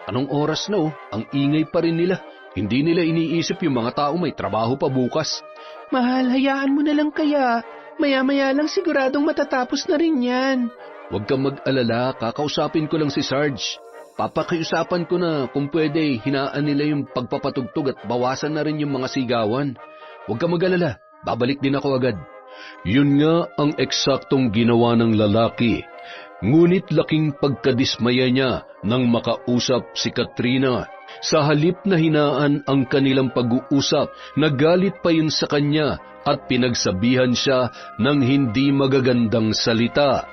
Anong oras na Ang ingay pa rin nila. Hindi nila iniisip yung mga tao may trabaho pa bukas." Mahal, hayaan mo na lang kaya. Maya-maya lang siguradong matatapos na rin yan. Huwag kang mag-alala, kakausapin ko lang si Sarge. Papakiusapan ko na kung pwede hinaan nila yung pagpapatugtog at bawasan na rin yung mga sigawan. Huwag kang mag-alala, babalik din ako agad. Yun nga ang eksaktong ginawa ng lalaki. Ngunit laking pagkadismaya niya nang makausap si Katrina. Sa halip na hinaan ang kanilang pag-uusap, nagalit pa yun sa kanya at pinagsabihan siya ng hindi magagandang salita.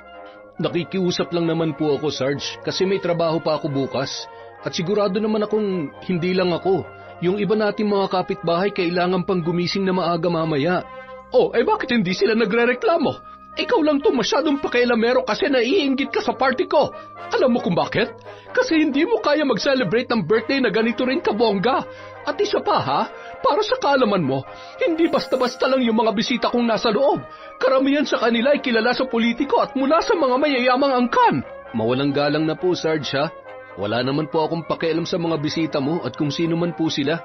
"Nakikiusap lang naman po ako, Sarge, kasi may trabaho pa ako bukas. At sigurado naman akong hindi lang ako. Yung iba nating mga kapitbahay kailangan pang gumising na maaga mamaya." Bakit hindi sila nagrereklamo? Ikaw lang to masyadong pakialamero kasi naiinggit ka sa party ko. Alam mo kung bakit? Kasi hindi mo kaya mag-celebrate ng birthday na ganito rin kabongga. At isa pa ha, para sa kaalaman mo, hindi basta-basta lang yung mga bisita kong nasa loob. Karamihan sa kanila ay kilala sa politiko at mula sa mga mayayamang angkan. Mawalang galang na po, Sarge ha. Wala naman po akong pakialam sa mga bisita mo at kung sino man po sila.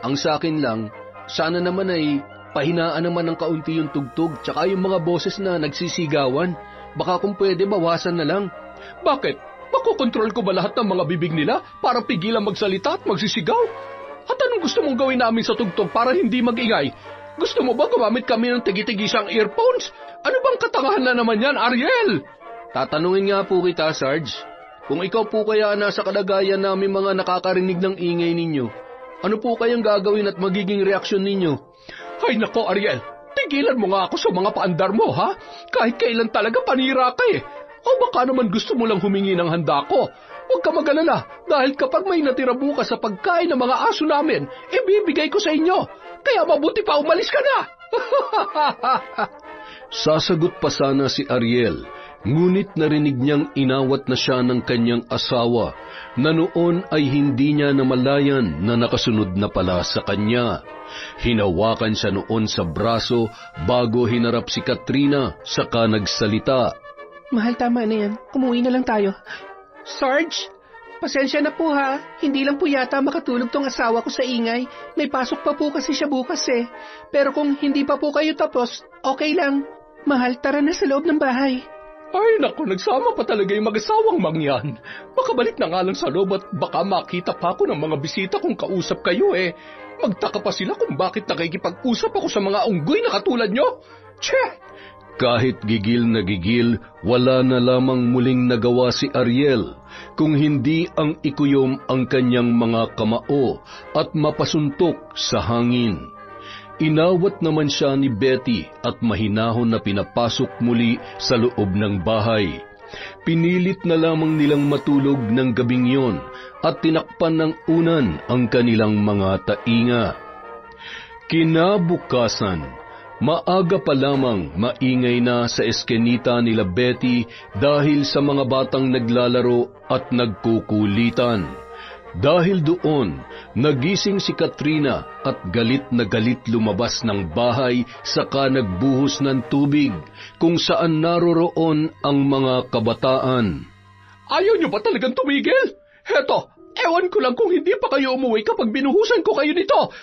Ang sa akin lang, sana naman ay pahinaan naman ng kaunti yung tugtog tsaka yung mga boses na nagsisigawan. Baka kung pwede bawasan na lang. Bakit? Makokontrol ko ba lahat ng mga bibig nila para pigilan magsalita at magsisigaw? At anong gusto mong gawin namin sa tugtog para hindi mag-ingay? Gusto mo ba gumamit kami ng tigi-tigisang earphones? Ano bang katangahan na naman yan, Ariel? Tatanungin nga po kita, Sarge. Kung ikaw po kaya nasa kalagayan namin mga nakakarinig ng ingay ninyo, ano po kayang gagawin at magiging reaksyon ninyo? Ay nako, Ariel, tigilan mo nga ako sa mga paandar mo, ha? Kahit kailan talaga panira ka eh. O baka naman gusto mo lang humingi ng handa ko. Huwag ka mag-alala dahil kapag may natira bukas sa pagkain ng mga aso namin, ibibigay ko sa inyo. Kaya mabuti pa umalis ka na. Sasagot pa sana si Ariel, ngunit narinig niyang inawat na siya ng kanyang asawa na noon ay hindi niya namalayan na nakasunod na pala sa kanya. Hinawakan siya noon sa braso bago hinarap si Katrina saka nagsalita. Mahal, tama na yan. Umuwi na lang tayo. Sarge, pasensya na po ha. Hindi lang po yata makatulog tong asawa ko sa ingay. May pasok pa po kasi siya bukas eh. Pero kung hindi pa po kayo tapos, okay lang. Mahal, tara na sa loob ng bahay. Ay naku, nagsama pa talaga yung mag-asawang mangyan. Makabalik na nga lang sa loob at baka makita pa ako ng mga bisita kung kausap kayo eh. Magtaka pa sila kung bakit nakikipag-usap ako sa mga unggoy na katulad nyo. Tche! Kahit gigil na gigil, wala na lamang muling nagawa si Ariel kung hindi ang ikuyom ang kanyang mga kamao at mapasuntok sa hangin. Inawat naman siya ni Betty at mahinahon na pinapasok muli sa loob ng bahay. Pinilit na lamang nilang matulog ng gabing yon at tinakpan ng unan ang kanilang mga tainga. Kinabukasan, maaga pa lamang maingay na sa eskenita nila Betty dahil sa mga batang naglalaro at nagkukulitan. Dahil doon, nagising si Katrina at galit na galit lumabas ng bahay saka nagbuhos ng tubig kung saan naroroon ang mga kabataan. Ayaw niyo ba talagang tumigil? Heto, ewan ko lang kung hindi pa kayo umuwi kapag binuhusan ko kayo nito.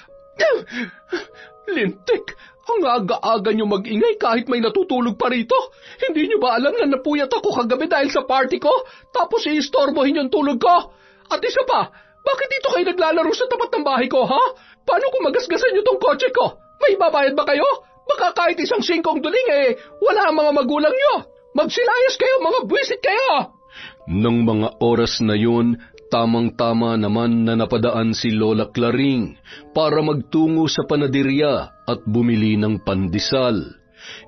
Lintik, ang aga-aga niyo mag-ingay kahit may natutulog pa rito. Hindi niyo ba alam na napuyat ako kagabi dahil sa party ko? Tapos iistorbohin yung tulog ko? At isa pa, bakit dito kayo naglalaro sa tapat ng bahay ko, ha? Paano kung magasgasan niyo tong kotse ko? May babayad ba kayo? Baka kahit isang singkong duling wala ang mga magulang niyo. Magsilayas kayo, mga buwisit kayo! Nang mga oras na yun, tamang-tama naman na napadaan si Lola Claring para magtungo sa panaderya at bumili ng pandesal.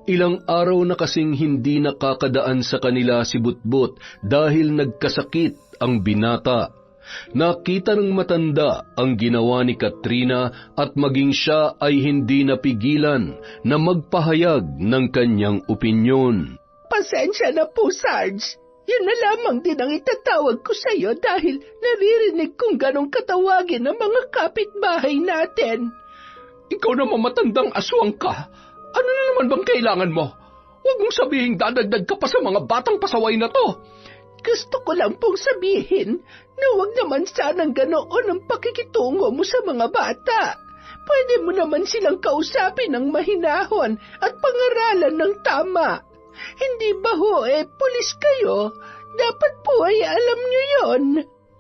Ilang araw na kasing hindi nakakadaan sa kanila si Butbut dahil nagkasakit ang binata. Nakita ng matanda ang ginawa ni Katrina at maging siya ay hindi napigilan na magpahayag ng kanyang opinyon. Pasensya na po, Sarge. Yun na lamang din ang itatawag ko sa iyo dahil naririnig kong ganong katawagin ng mga kapitbahay natin. Ikaw na mamatandang aswang ka. Ano na naman bang kailangan mo? Huwag mong sabihin dadagdag ka pa sa mga batang pasaway na to. Gusto ko lang pong sabihin na huwag naman sanang ganoon ang pakikitungo mo sa mga bata. Pwede mo naman silang kausapin ng mahinahon at pangaralan ng tama. Hindi ba pulis kayo? Dapat po ay alam niyo yon.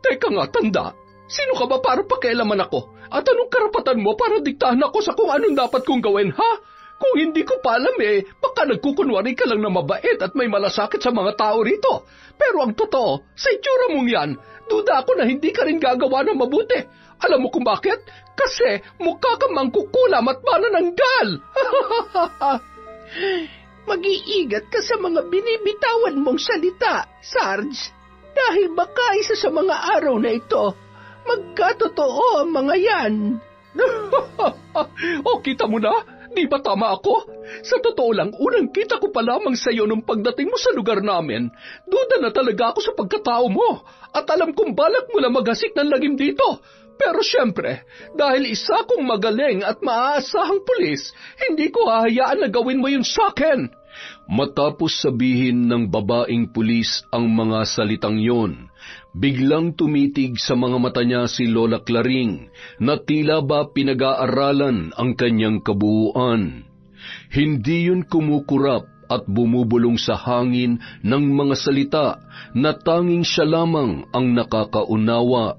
Teka nga, tanda. Sino ka ba para pakialaman ako? At anong karapatan mo para diktahan ako sa kung anong dapat kong gawin, ha? Kung hindi ko pa alam baka nagkukunwari ka lang na mabait at may malasakit sa mga tao rito. Pero ang totoo, sa itsura mong yan, duda ako na hindi ka rin gagawa ng mabuti. Alam mo kung bakit? Kasi mukha kang mangkukulam at manananggal. Mag-iingat ka sa mga binibitawan mong salita, Sarge. Dahil baka isa sa mga araw na ito, magkatotoo ang mga yan. O, kita mo na? Di ba tama ako? Sa totoo lang, unang kita ko pa lamang sa iyo nung pagdating mo sa lugar namin. Duda na talaga ako sa pagkatao mo. At alam kong balak mo na maghasik ng lagim dito. Pero syempre, dahil isa kong magaling at maaasahang pulis, hindi ko hahayaan na gawin mo yun sa akin. Matapos sabihin ng babaeng pulis ang mga salitang yon, biglang tumitig sa mga mata niya si Lola Claring na tila ba pinag-aaralan ang kanyang kabuuan. Hindi yun kumukurap at bumubulong sa hangin ng mga salita na tanging siya lamang ang nakakaunawa.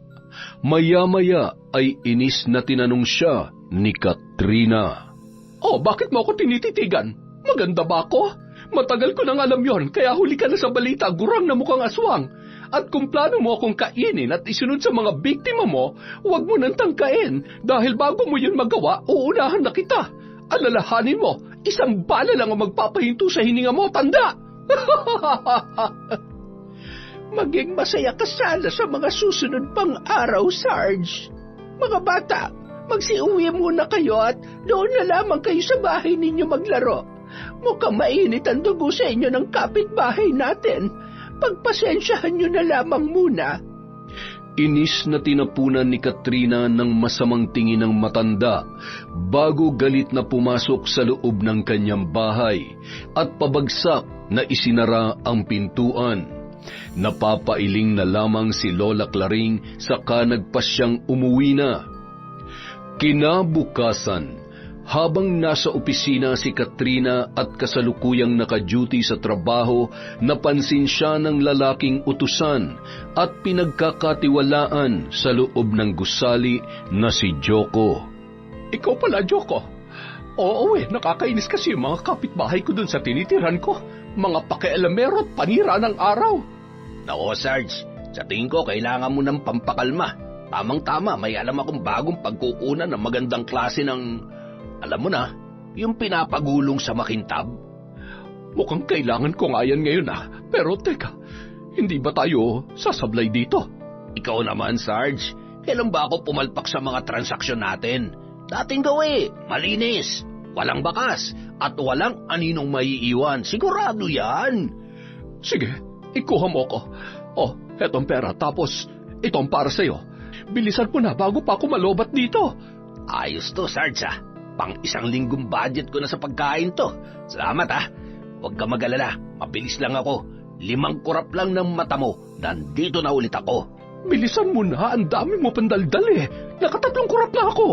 Maya-maya ay inis na tinanong siya ni Katrina. Oh, bakit mo ako tinititigan? Maganda ba ako? Matagal ko nang alam yon, kaya huli ka na sa balita, gurang na mukhang aswang. At kung plano mo akong kainin at isunod sa mga biktima mo, huwag mo nang tangkain, dahil bago mo yun magawa, uunahan na kita. Alalahanin mo, isang bala lang ang magpapahinto sa hininga mo, tanda! Maging masaya ka sana sa mga susunod pang araw, Sarge. Mga bata, magsiuwi muna kayo at doon na lamang kayo sa bahay ninyo maglaro. Mukhang mainit ang dugo sa inyo ng kapitbahay natin. Pagpasensyahan nyo na lamang muna. Inis na tinapunan ni Katrina ng masamang tingin ng matanda bago galit na pumasok sa loob ng kanyang bahay at pabagsak na isinara ang pintuan. Napapailing na lamang si Lola Claring saka nagpasyang umuwi na. Kinabukasan, habang nasa opisina si Katrina at kasalukuyang naka-duty sa trabaho, napansin siya ng lalaking utusan at pinagkakatiwalaan sa loob ng gusali na si Joko. Ikaw pala, Joko. Oo nakakainis kasi yung mga kapitbahay ko dun sa tinitiran ko. Mga pakialamero at panira ng araw. Nako, Sarge. Sa tingin ko, kailangan mo ng pampakalma. Tamang-tama, may alam akong bagong pagkukunan ng magandang klase ng... Alam mo na, yung pinapagulong sa makintab. Mukhang kailangan ko nga yan ngayon Pero teka, hindi ba tayo sasablay dito? Ikaw naman, Sarge. Kailan ba ako pumalpak sa mga transaksyon natin? Dating gawi, malinis, walang bakas, at walang aninong maiiwan. Sigurado yan. Sige, ikuha mo ko. Oh, etong pera, tapos itong para sa'yo. Bilisan mo na bago pa ako malobat dito. Ayos to, Sarge Pang 1 linggong budget ko na sa pagkain to. Salamat Huwag ka mag-alala, mabilis lang ako. 5 kurap lang ng mata mo, nandito na ulit ako. Bilisan mo na, ang dami mo pandaldal Naka3 kurap na ako.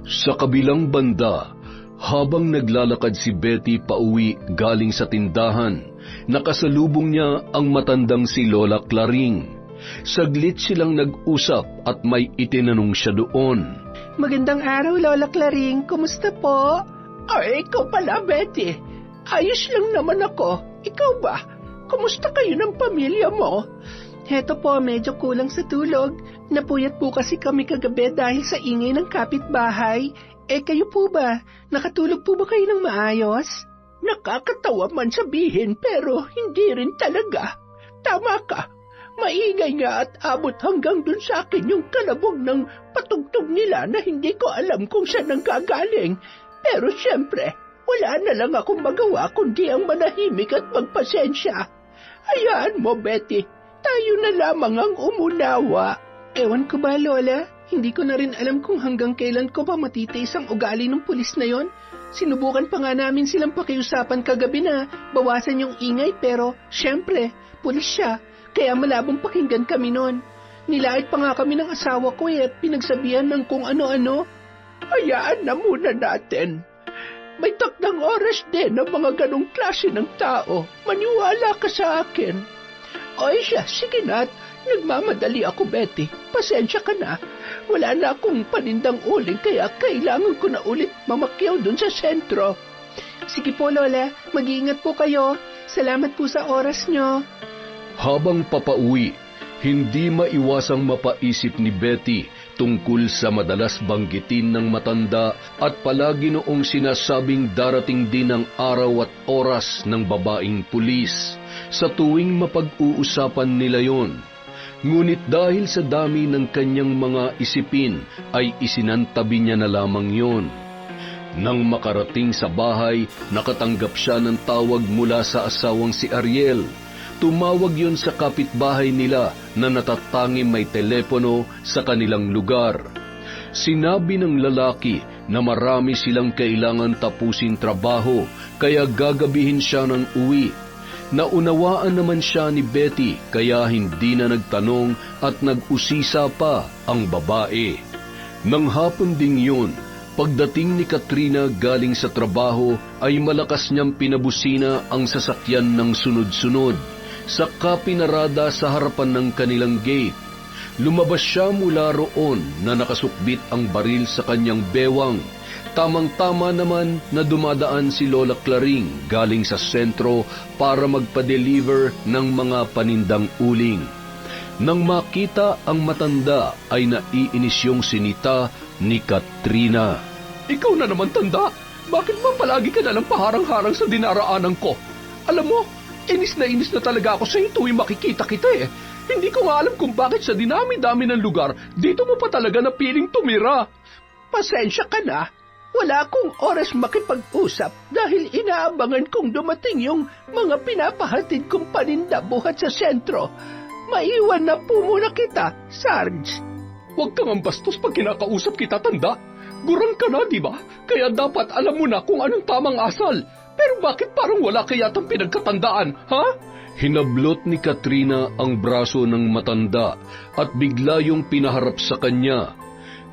Sa kabilang banda, habang naglalakad si Betty pauwi galing sa tindahan, nakasalubong niya ang matandang si Lola Claring. Saglit silang nag-usap at may itinanong siya doon. Magandang araw, Lola Claring. Kumusta po? Ay, ikaw pala, Betty. Ayos lang naman ako. Ikaw ba? Kumusta kayo ng pamilya mo? Heto po, medyo kulang sa tulog. Napuyat po kasi kami kagabi dahil sa ingay ng kapitbahay. Kayo po ba? Nakatulog po ba kayo ng maayos? Nakakatawa man sabihin pero hindi rin talaga. Tama ka. Maingay nga at abot hanggang dun sa akin yung kalabog ng patugtog nila na hindi ko alam kung saan nanggagaling. Pero syempre, wala na lang akong magawa kundi ang manahimik at magpasensya. Hayaan mo, Betty. Tayo na lamang ang umunawa. Ewan ko ba, Lola? Hindi ko na rin alam kung hanggang kailan ko pa matitiis ang ugali ng pulis na yon. Sinubukan pa nga namin silang pakiusapan kagabi na bawasan yung ingay pero syempre, pulis siya. Kaya malabong pakinggan kami noon. Nilait pa nga kami ng asawa ko at pinagsabihan ng kung ano-ano. Hayaan na muna natin. May takdang oras din ng mga ganong klase ng tao. Maniwala ka sa akin. Oy siya, sige na. Nagmamadali ako, Betty. Pasensya ka na. Wala na akong panindang uling kaya kailangan ko na ulit mamakyaw dun sa sentro. Sige po, Lola. Mag-iingat po kayo. Salamat po sa oras nyo. Habang papauwi, hindi maiwasang mapaisip ni Betty tungkol sa madalas banggitin ng matanda at palagi noong sinasabing darating din ang araw at oras ng babaeng pulis sa tuwing mapag-uusapan nila yon. Ngunit dahil sa dami ng kanyang mga isipin ay isinantabi niya na lamang yon. Nang makarating sa bahay, nakatanggap siya ng tawag mula sa asawang si Ariel. Tumawag yon sa kapitbahay nila na natatangi may telepono sa kanilang lugar. Sinabi ng lalaki na marami silang kailangan tapusin trabaho kaya gagabihin siya ng uwi. Naunawaan naman siya ni Betty kaya hindi na nagtanong at nag-usisa pa ang babae. Nang hapon ding yun, pagdating ni Katrina galing sa trabaho ay malakas niyang pinabusina ang sasakyan ng sunod-sunod. Saka pinarada sa harapan ng kanilang gate. Lumabas siya mula roon na nakasukbit ang baril sa kanyang bewang. Tamang-tama naman na dumadaan si Lola Claring galing sa sentro para magpa-deliver ng mga panindang uling. Nang makita ang matanda ay naiinis yung sinita ni Katrina. Ikaw na naman, tanda. Bakit ba palagi ka nalang paharang-harang sa dinaraanan ko? Alam mo, inis na talaga ako sa iyo tuwing makikita kita Hindi ko nga alam kung bakit sa dinami-dami ng lugar, dito mo pa talaga napiling tumira. Pasensya ka na. Wala akong oras makipag-usap dahil inaabangan kong dumating yung mga pinapahatid kong paninda buhat sa sentro. Maiwan na po muna kita, Sarge. Huwag kang ang bastos pag kinakausap kita, tanda. Gurang ka na, di ba? Kaya dapat alam mo na kung anong tamang asal. Pero bakit parang wala kayatang pinagkatandaan, ha? Hinablot ni Katrina ang braso ng matanda at bigla yung pinaharap sa kanya.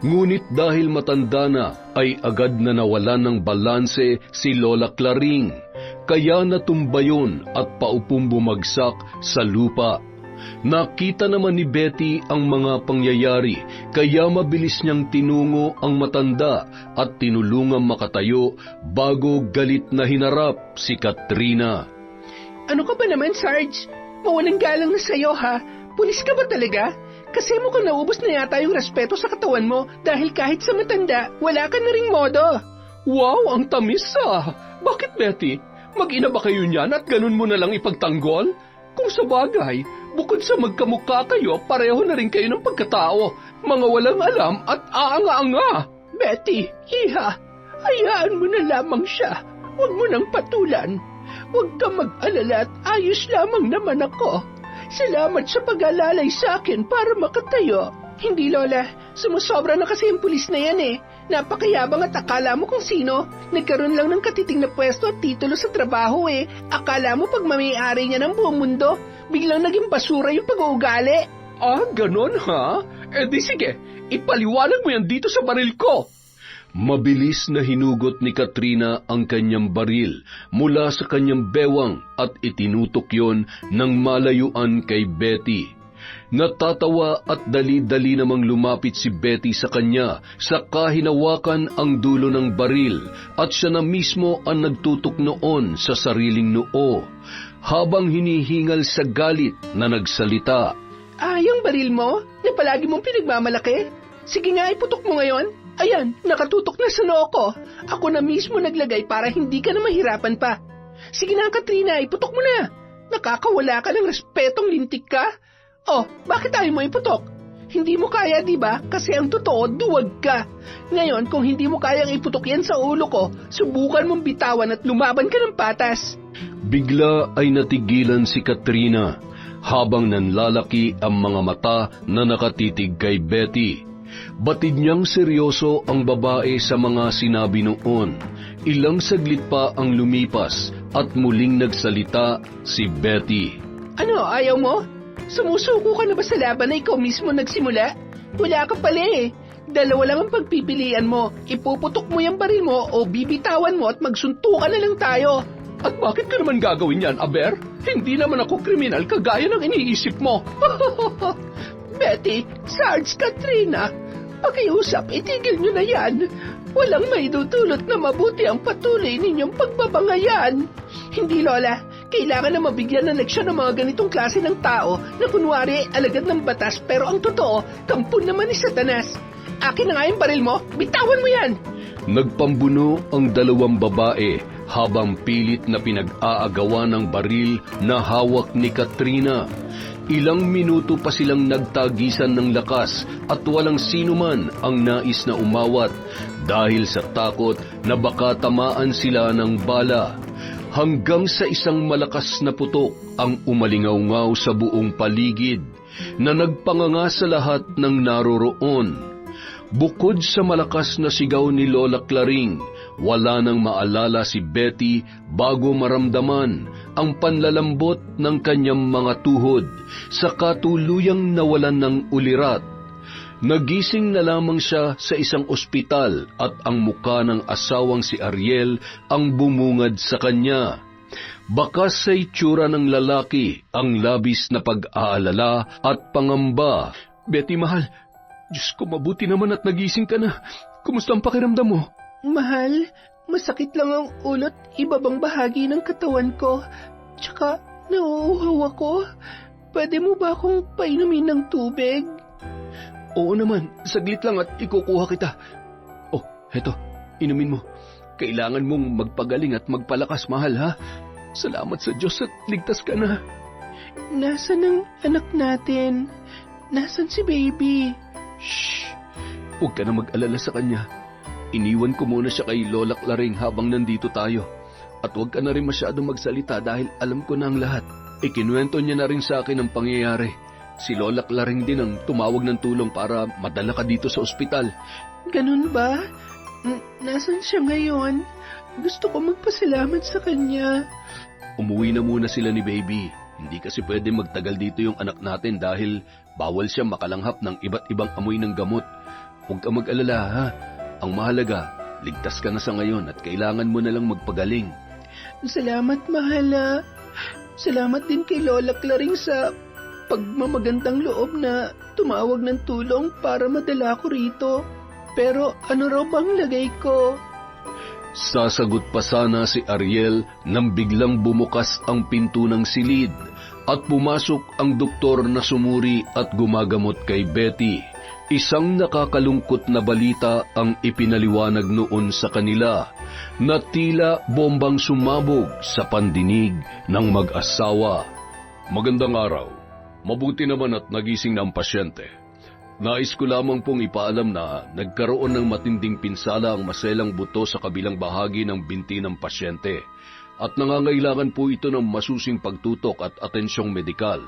Ngunit dahil matanda na ay agad na nawalan ng balanse si Lola Claring. Kaya natumba yun at paupong bumagsak sa lupa. Nakita naman ni Betty ang mga pangyayari, kaya mabilis niyang tinungo ang matanda at tinulungang makatayo bago galit na hinarap si Katrina. Ano ka ba naman, Sarge? Mawalang galang na sa'yo, ha? Pulis ka ba talaga? Kasi mukhang naubos na yata yung respeto sa katawan mo dahil kahit sa matanda, wala ka na ring modo. Wow, ang tamis Bakit, Betty? Mag-ina ba kayo niyan at ganun mo na lang ipagtanggol? Kung sa bagay, bukod sa magkamukha kayo, pareho na rin kayo ng pagkatao. Mga walang alam at aanga-anga. Betty, iha, hayaan mo na lamang siya. Huwag mo nang patulan. Huwag ka mag-alala at ayos lamang naman ako. Salamat sa pag-alalay sa akin para makatayo. Hindi, Lola. Sumusobra na kasi yung pulis na yan eh. Napakayabang at akala mo kung sino. Nagkaroon lang ng katiting na pwesto at titulo sa trabaho eh. Akala mo pag mamay-ari niya ng buong mundo, biglang naging basura yung pag-uugali. Ah, ganon ha? Eh di sige, ipaliwanag mo yan dito sa baril ko. Mabilis na hinugot ni Katrina ang kanyang baril mula sa kanyang bewang at itinutok yon ng malayuan kay Betty. Natatawa at dali-dali namang lumapit si Betty sa kanya, saka hinawakan ang dulo ng baril at siya na mismo ang nagtutok noon sa sariling noo, habang hinihingal sa galit na nagsalita. Yung baril mo na palagi mong pinagmamalaki? Sige nga, iputok mo ngayon. Ayan, nakatutok na sa noo ko. Ako na mismo naglagay para hindi ka na mahirapan pa. Sige na, Katrina, iputok mo na. Nakakawala ka ng respetong lintik ka. Oh, bakit ayaw mo iputok? Hindi mo kaya, di ba? Kasi ang totoo, duwag ka. Ngayon, kung hindi mo kayang iputok yan sa ulo ko, subukan mong bitawan at lumaban ka ng patas. Bigla ay natigilan si Katrina habang nanlalaki ang mga mata na nakatitig kay Betty. Batid niyang seryoso ang babae sa mga sinabi noon. Ilang saglit pa ang lumipas at muling nagsalita si Betty. Ano, ayaw mo? Sumusuko ka na ba sa laban na ikaw mismo nagsimula? Wala ka pala eh. Dalawa lang ang pagpipilian mo. Ipuputok mo yung baril mo o bibitawan mo at magsuntukan na lang tayo. At bakit ka naman gagawin yan, Aber? Hindi naman ako kriminal kagaya ng iniisip mo. Betty, Sarge, Katrina, pakiusap, itigil nyo na yan. Walang maidudulot na mabuti ang patuloy ninyong pagbabangayan. Hindi, Lola. Kailangan na mabigyan ng leksyon ng mga ganitong klase ng tao na kunwari alagad ng batas pero ang totoo, kampon naman ni Satanas. Akin na nga yung baril mo, bitawan mo yan! Nagpambuno ang dalawang babae habang pilit na pinag-aagawa ng baril na hawak ni Katrina. Ilang minuto pa silang nagtagisan ng lakas at walang sino man ang nais na umawat dahil sa takot na baka tamaan sila ng bala. Hanggang sa isang malakas na putok ang umalingaw-ngaw sa buong paligid na nagpanganga sa lahat ng naroroon. Bukod sa malakas na sigaw ni Lola Claring, wala nang maalala si Betty bago maramdaman ang panlalambot ng kanyang mga tuhod sa katuluyang nawalan ng ulirat. Nagising na lamang siya sa isang ospital at ang muka ng asawang si Ariel ang bumungad sa kanya. Bakas sa itsura ng lalaki ang labis na pag-aalala at pangamba. Betty, mahal. Diyos ko, mabuti naman at nagising ka na. Kumusta ang pakiramdam mo? Mahal, masakit lang ang ulot ibabang bahagi ng katawan ko. Tsaka nauuhaw ako. Pwede mo ba akong painumin ng tubig? Oo naman, saglit lang at ikukuha kita. Oh, heto, inumin mo. Kailangan mong magpagaling at magpalakas, mahal, ha? Salamat sa Diyos at ligtas ka na. Nasaan ang anak natin? Nasaan si baby? Shh! Huwag ka na mag-alala sa kanya. Iniwan ko muna siya kay Lola Claring habang nandito tayo. At huwag ka na rin masyadong magsalita dahil alam ko na ang lahat. Ikinuwento niya na rin sa akin ang pangyayari. Si Lola Claring din ang tumawag ng tulong para madala ka dito sa ospital. Ganun ba? Nasaan siya ngayon? Gusto ko magpasalamat sa kanya. Umuwi na muna sila ni baby. Hindi kasi pwede magtagal dito yung anak natin dahil bawal siya makalanghap ng iba't ibang amoy ng gamot. Huwag ka mag-alala, ha? Ang mahalaga, ligtas ka na sa ngayon at kailangan mo na lang magpagaling. Salamat, mahala. Salamat din kay Lola Claring sa pagmamagandang loob na tumawag ng tulong para madala ko rito. Pero ano raw bang lagay ko? Sasagot pa sana si Ariel nang biglang bumukas ang pinto ng silid at pumasok ang doktor na sumuri at gumagamot kay Betty. Isang nakakalungkot na balita ang ipinaliwanag noon sa kanila na tila bombang sumabog sa pandinig ng mag-asawa. Magandang araw. Mabuti naman at nagising na ang pasyente. Nais ko lamang pong ipaalam na nagkaroon ng matinding pinsala ang maselang buto sa kabilang bahagi ng binti ng pasyente at nangangailangan po ito ng masusing pagtutok at atensyong medikal.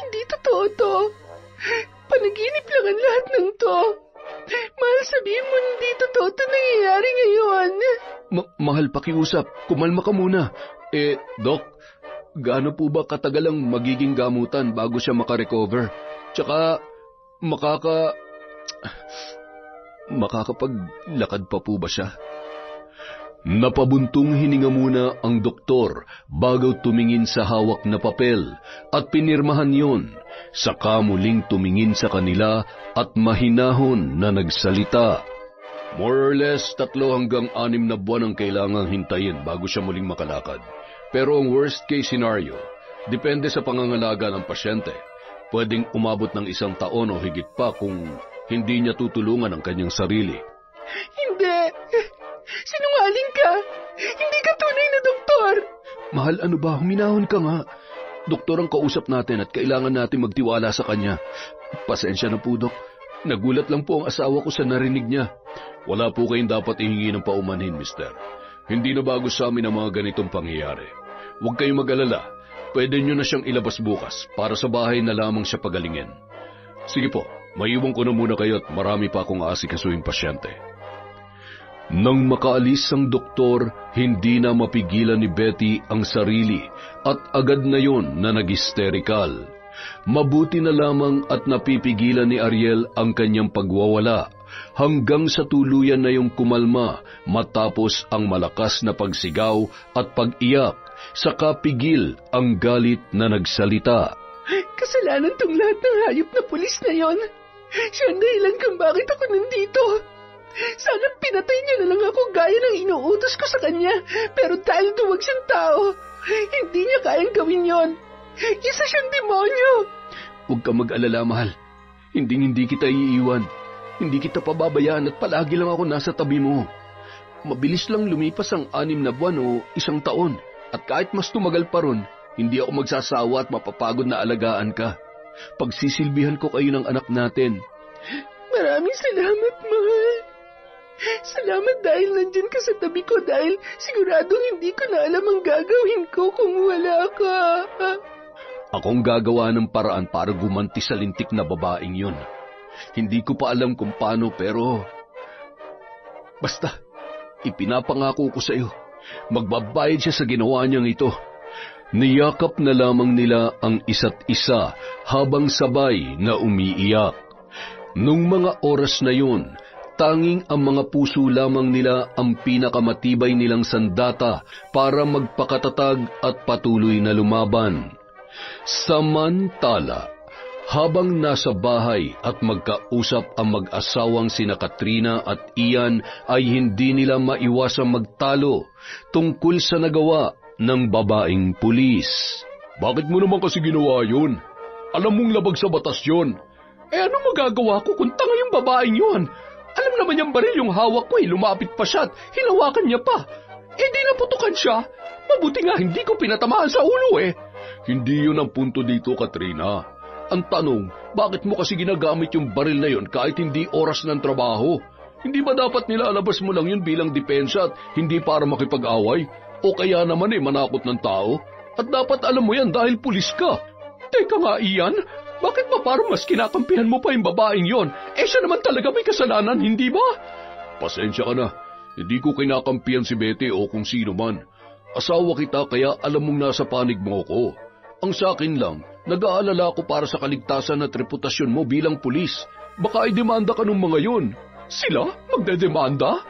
Hindi totoo to. Panaginip lang ang lahat ng to. Mahal, sabihin mo hindi totoo to nangyayari ngayon. Mahal, pakiusap. Kumalma ka muna. Dok, gaano po ba katagal ang magiging gamutan bago siya makarecover? Tsaka, makakapaglakad pa po ba siya? Napabuntong hininga muna ang doktor bago tumingin sa hawak na papel at pinirmahan yon. Saka muling tumingin sa kanila at mahinahon na nagsalita. More or less 3 hanggang 6 na buwan ang kailangang hintayin bago siya muling makalakad. Pero ang worst case scenario, depende sa pangangalaga ng pasyente. Pwedeng umabot ng 1 taon o higit pa kung hindi niya tutulungan ang kanyang sarili. Hindi! Sinungaling ka! Hindi ka tunay na doktor! Mahal, ano ba? Huminahon ka nga. Doktor ang kausap natin at kailangan natin magtiwala sa kanya. Pasensya na po, Dok. Nagulat lang po ang asawa ko sa narinig niya. Wala po kayong dapat ihingi ng paumanhin, mister. Hindi na bago sa amin ang mga ganitong pangyayari. Huwag kayong mag-alala. Pwede nyo na siyang ilabas bukas para sa bahay na lamang siya pagalingin. Sige po, maiwan ko na muna kayo at marami pa akong aasikasuing pasyente. Nang makaalis ang doktor, hindi na mapigilan ni Betty ang sarili at agad na yon na nag-hysterical. Mabuti na lamang at napipigilan ni Ariel ang kanyang pagwawala hanggang sa tuluyan na yung kumalma matapos ang malakas na pagsigaw at pag-iyak, saka pigil ang galit na nagsalita. Kasalanan tong lahat ng hayop na pulis na yon. Siya ang dahilan kung bakit ako nandito. Sana pinatay niya na lang ako gaya ng inuutos ko sa kanya. Pero dahil duwag siyang tao, hindi niya kayang gawin yon. Isa siyang demonyo. Huwag ka mag-alala, mahal. Hindi kita iiwan. Hindi kita pababayaan at palagi lang ako nasa tabi mo. Mabilis lang lumipas ang 6 na buwan o 1 taon. At kahit mas tumagal pa ron, hindi ako magsasawa at mapapagod na alagaan ka. Pagsisilbihan ko kayo ng anak natin. Maraming salamat, mahal. Salamat dahil nandyan ka sa tabi ko dahil siguradong hindi ko na alam ang gagawin ko kung wala ka. Akong gagawa ng paraan para gumanti sa lintik na babaeng yun. Hindi ko pa alam kung paano pero... Basta, ipinapangako ko sa iyo. Magbabayad siya sa ginawa niyang ito. Niyakap na lamang nila ang isa't isa habang sabay na umiiyak. Nung mga oras na yun, tanging ang mga puso lamang nila ang pinakamatibay nilang sandata para magpakatatag at patuloy na lumaban. Samantala, habang nasa bahay at magkausap ang mag-asawang sina Katrina at Ian ay hindi nila maiwasang magtalo tungkol sa nagawa ng babaeng pulis. Bakit mo naman kasi ginawa yun? Alam mong labag sa batas yun. Ano magagawa ko kung tanga yung babaeng yun? Alam naman niyang baril yung hawak ko lumapit pa siya at hinawakan niya pa. Di naputukan siya. Mabuti nga hindi ko pinatamaan sa ulo Hindi yun ang punto dito, Katrina. Ang tanong, bakit mo kasi ginagamit yung baril na yun kahit hindi oras ng trabaho? Hindi ba dapat nilalabas mo lang yun bilang depensa at hindi para makipag-away? O kaya naman manakot ng tao? At dapat alam mo yan dahil pulis ka. Teka nga, Ian. Bakit ba parang mas kinakampihan mo pa yung babaeng yon? Siya naman talaga may kasalanan, hindi ba? Pasensya ka na. Hindi ko kinakampihan si Betty o kung sino man. Asawa kita kaya alam mong nasa panig mo ko. Ang sa akin lang, nag-aalala ko para sa kaligtasan at reputasyon mo bilang pulis. Baka i-demanda ka ng mga yon. Sila? Magdedemanda?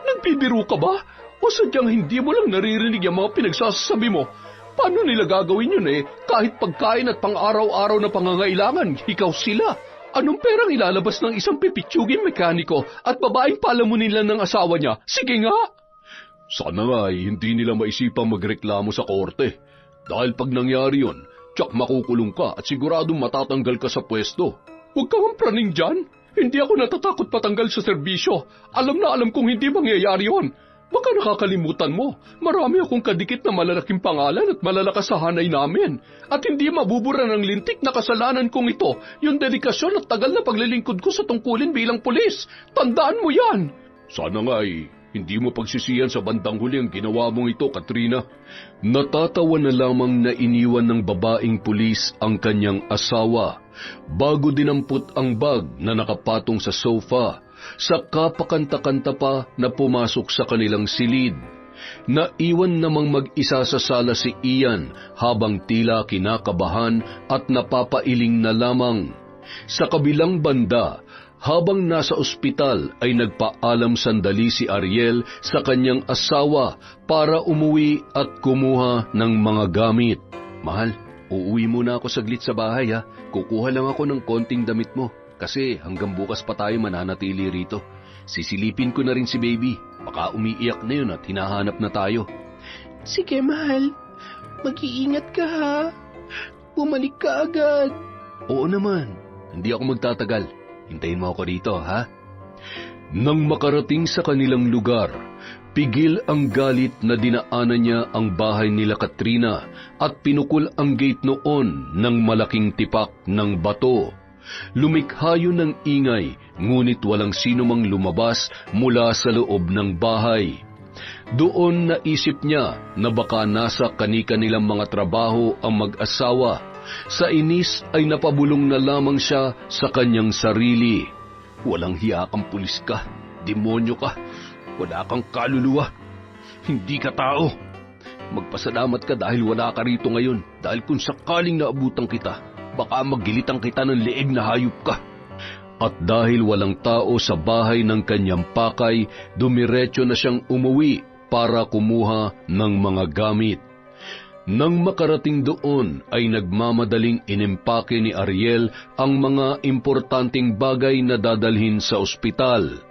Nagbibiro ka ba? O sadyang hindi mo lang naririnig yung mga pinagsasabi mo? Paano nila gagawin yun Kahit pagkain at pang-araw-araw na pangangailangan, hikaw sila. Anong perang ilalabas ng isang pipitsuging mekaniko at babaeng palamunin lang ng asawa niya? Sige nga! Sana nga hindi nila maisipang magreklamo sa korte. Dahil pag nangyari yun, tsak makukulong ka at siguradong matatanggal ka sa pwesto. Huwag kang praning dyan. Hindi ako natatakot patanggal sa serbisyo. Alam na alam kong hindi mangyayari yun. Baka nakakalimutan mo, marami akong kadikit na malalaking pangalan at malalakas sa hanay namin. At hindi mabubura ng lintik na kasalanan kong ito, yung dedikasyon at tagal na paglilingkod ko sa tungkulin bilang pulis. Tandaan mo yan! Sana nga hindi mo pagsisiyan sa bandang huli ang ginawa mong ito, Katrina. Natatawa na lamang na iniwan ng babaeng pulis ang kanyang asawa bago dinampot ang bag na nakapatong sa sofa. Sa kapakanta-kanta pa na pumasok sa kanilang silid. Naiwan namang mag-isa sa sala si Ian habang tila kinakabahan at napapailing na lamang. Sa kabilang banda, habang nasa ospital ay nagpaalam sandali si Ariel sa kanyang asawa para umuwi at kumuha ng mga gamit. Mahal, uuwi muna ako saglit sa bahay ha. Kukuha lang ako ng konting damit mo. Kasi hanggang bukas pa tayo mananatili rito. Sisilipin ko na rin si baby. Baka umiiyak na yun at hinahanap na tayo. Sige, mahal. Mag-iingat ka, ha? Bumalik ka agad. Oo naman. Hindi ako magtatagal. Hintayin mo ako rito, ha? Nang makarating sa kanilang lugar, pigil ang galit na dinaanan niya ang bahay nila Katrina at pinukol ang gate noon ng malaking tipak ng bato. Lumikha yun ng ingay, ngunit walang sino mang lumabas mula sa loob ng bahay. Doon naisip niya na baka nasa kani-kanilang mga trabaho ang mag-asawa. Sa inis ay napabulong na lamang siya sa kanyang sarili. Walang hiya kang pulis ka, demonyo ka, wala kang kaluluwa, hindi ka tao. Magpasalamat ka dahil wala ka rito ngayon, dahil kung sakaling naabutan kita, baka magilitan kita ng leeg na hayop ka. At dahil walang tao sa bahay ng kanyang pakay, dumiretso na siyang umuwi para kumuha ng mga gamit. Nang makarating doon ay nagmamadaling inimpake ni Ariel ang mga importanteng bagay na dadalhin sa ospital.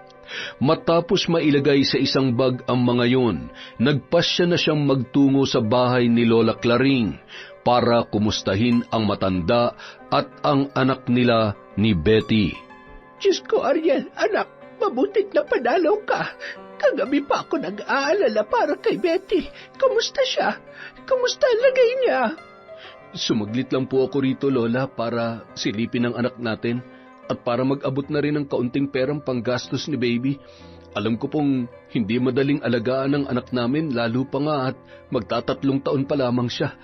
Matapos mailagay sa isang bag ang mga yon, nagpasya na siyang magtungo sa bahay ni Lola Claring para kumustahin ang matanda at ang anak nila ni Betty. Diyos ko, Ariel, anak, mabutit na padalaw ka. Kagabi pa ako nag-aalala para kay Betty. Kumusta siya? Kumusta ang lagay niya? Sumaglit lang po ako rito, Lola, para silipin ang anak natin at para mag-abot na rin ng kaunting perang panggastos ni baby. Alam ko pong hindi madaling alagaan ng anak namin, lalo pa nga at magtatatlong taon pa lamang siya.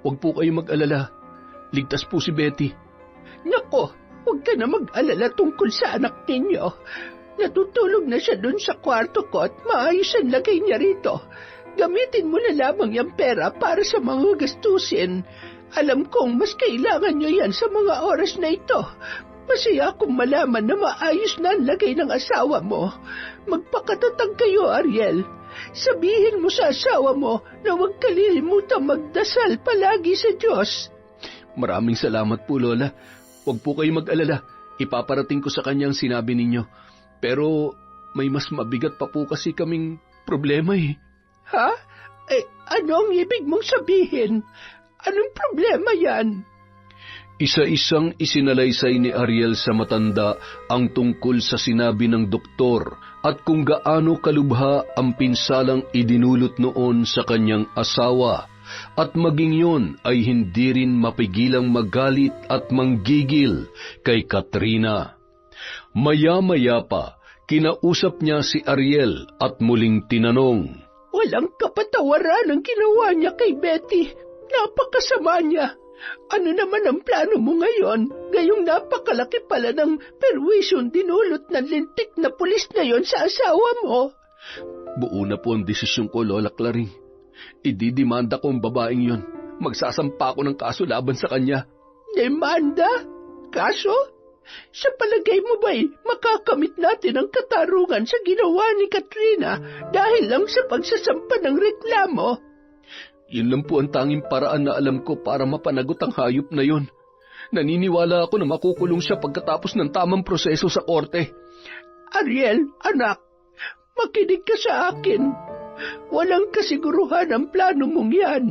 Huwag po kayo mag-alala. Ligtas po si Betty. Nako, huwag ka na mag-alala tungkol sa anak ninyo. Natutulog na siya dun sa kwarto ko at maayos ang lagay niya rito. Gamitin mo na lamang yung pera para sa mga gastusin. Alam kong mas kailangan nyo yan sa mga oras na ito. Masaya akong malaman na maayos na ang lagay ng asawa mo. Magpakatatag kayo, Ariel. Sabihin mo sa asawa mo na huwag kalilimutang magdasal palagi sa Diyos. Maraming salamat po, Lola. Huwag po kayo mag-alala. Ipaparating ko sa kanya ang sinabi ninyo. Pero may mas mabigat pa po kasi kaming problema eh. Ha? Ano ang ibig mong sabihin? Anong problema yan? Isa-isang isinalaysay ni Ariel sa matanda ang tungkol sa sinabi ng doktor at kung gaano kalubha ang pinsalang idinulot noon sa kanyang asawa. At maging yon ay hindi rin mapigilang magalit at manggigil kay Katrina. Maya-maya pa, kinausap niya si Ariel at muling tinanong, Walang kapatawaran ang ginawa niya kay Betty. Napakasama niya. Ano naman ang plano mo ngayon? Gayong napakalaki pala ng perwisyon dinulot ng lintik na pulis na yon sa asawa mo. Buo na po ang desisyon ko, Lola Claring. Ididimanda ko ang babaeng yon. Magsasampa ako ng kaso laban sa kanya. Demanda? Kaso? Sa palagay mo ba'y makakamit natin ang katarungan sa ginawa ni Katrina dahil lang sa pagsasampa ng reklamo? Yun lang po ang tanging paraan na alam ko para mapanagot ang hayop na yun. Naniniwala ako na makukulong siya pagkatapos ng tamang proseso sa korte. Ariel, anak, makinig ka sa akin. Walang kasiguruhan ang plano mong yan.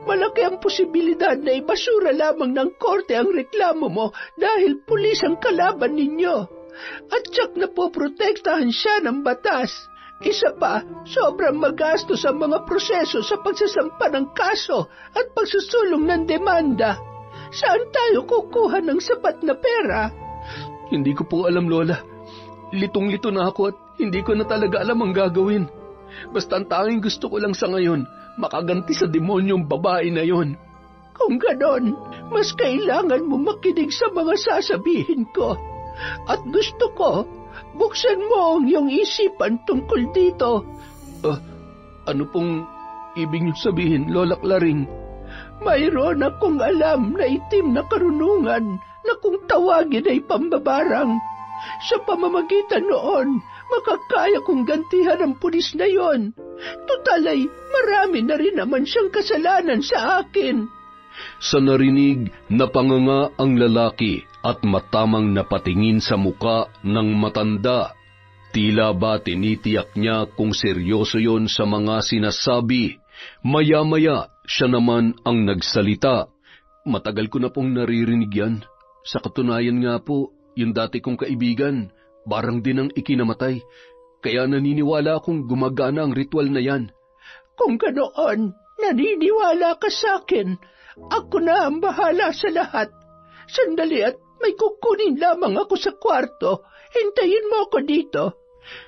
Malaki ang posibilidad na ibasura lamang ng korte ang reklamo mo dahil pulis ang kalaban ninyo. At tsak na poprotektahan siya ng batas. Isa pa, sobrang magastos ang mga proseso sa pagsasampa ng kaso at pagsusulong ng demanda. Saan tayo kukuha ng sapat na pera? Hindi ko po alam, Lola. Litong-lito na ako at hindi ko na talaga alam ang gagawin. Basta ang tanging gusto ko lang sa ngayon, makaganti sa demonyong babae na yon. Kung ganon, mas kailangan mo makinig sa mga sasabihin ko. At gusto ko, buksan mo ang iyong isipan tungkol dito. Ano pong ibig niyo sabihin, Lola Claring? Mayroon akong alam na itim na karunungan na kung tawagin ay pambabarang. Sa pamamagitan noon, makakaya kong gantihan ang pulis na yon. Tutal ay marami na rin naman siyang kasalanan sa akin. Sa narinig, napanganga ang lalaki at matamang napatingin sa muka ng matanda. Tila ba tinitiyak niya kung seryoso yon sa mga sinasabi. Maya-maya, siya naman ang nagsalita. Matagal ko na pong naririnig yan. Sa katunayan nga po, yung dati kong kaibigan, barang din ang ikinamatay. Kaya naniniwala akong gumagana ang ritual na yan. Kung ganoon, naniniwala ka sa akin. Ako na ang bahala sa lahat. Sandali at may kukunin lamang ako sa kwarto. Hintayin mo ako dito.